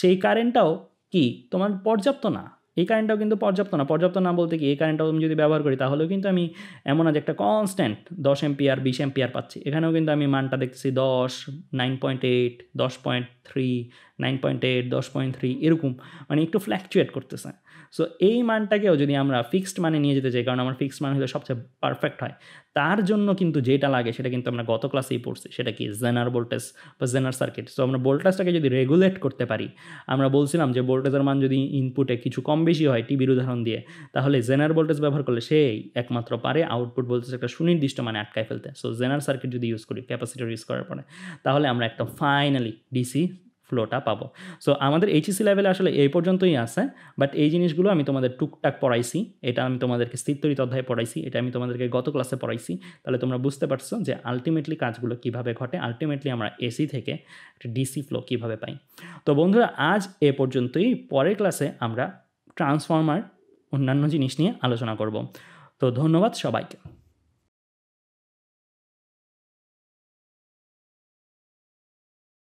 সেই কারেন্টটাও কি তোমার পর্যাপ্ত না। এই কারেন্টটাও কিন্তু পর্যাপ্ত না বলতে কি এই কারেন্টটাও আমি যদি ব্যবহার করি তাহলেও কিন্তু আমি এমন আছে একটা কনস্ট্যান্ট 10 এম্পিয়ার 20 এম্পিয়ার পাচ্ছি। এখানেও কিন্তু আমি মানটা দেখতেছি 10, 9.8, 10.3, 9.8, 10.3 এরকম, মানে একটু ফ্ল্যাকচুয়েট করতেছে। সো এই মানটাকেও যদি আমরা ফিক্সড মানে নিয়ে যেতে চাই, কারণ আমার ফিক্সড মান হলে সবচেয়ে পারফেক্ট হয়, তার জন্য কিন্তু যেটা লাগে সেটা কিন্তু আমরা গত ক্লাসেই পড়ছি, সেটা কি জেনার ভোল্টেজ বা জেনার সার্কিট। সো আমরা ভোল্টেজটাকে যদি রেগুলেট করতে পারি, আমরা বলছিলাম যে ভোল্টেজের মান যদি ইনপুটে কিছু কম বেশি হয়, টিভির উদাহরণ দিয়ে, তাহলে জেনার ভোল্টেজ ব্যবহার করলে সেই একমাত্র পারে আউটপুট ভোল্টেজ একটা সুনির্দিষ্ট মানে আটকায় ফেলতে। সো জেনার সার্কিট যদি ইউজ করি ক্যাপাসিটর ইউজ করার পরে, তাহলে আমরা একটা ফাইনালি ডিসি ফ্লোটা পাবো। সো আমাদের এইচএসসি লেভেলে আসলে এই পর্যন্তই আছে, বাট এই জিনিসগুলো আমি তোমাদের টুকটাক পড়াইছি। এটা আমি তোমাদেরকে স্থিরতরিত অধ্যায়ে পড়াইছি, এটা আমি তোমাদেরকে গত ক্লাসে পড়াইছি। তাহলে তোমরা বুঝতে পারছো যে আলটিমেটলি কাজগুলো কীভাবে ঘটে, আলটিমেটলি আমরা এসি থেকে একটা ডিসি ফ্লো কীভাবে পাই। তো বন্ধুরা আজ এ পর্যন্তই। পরের ক্লাসে আমরা ট্রান্সফর্মার অন্যান্য জিনিস নিয়ে আলোচনা করব। তো ধন্যবাদ সবাইকে।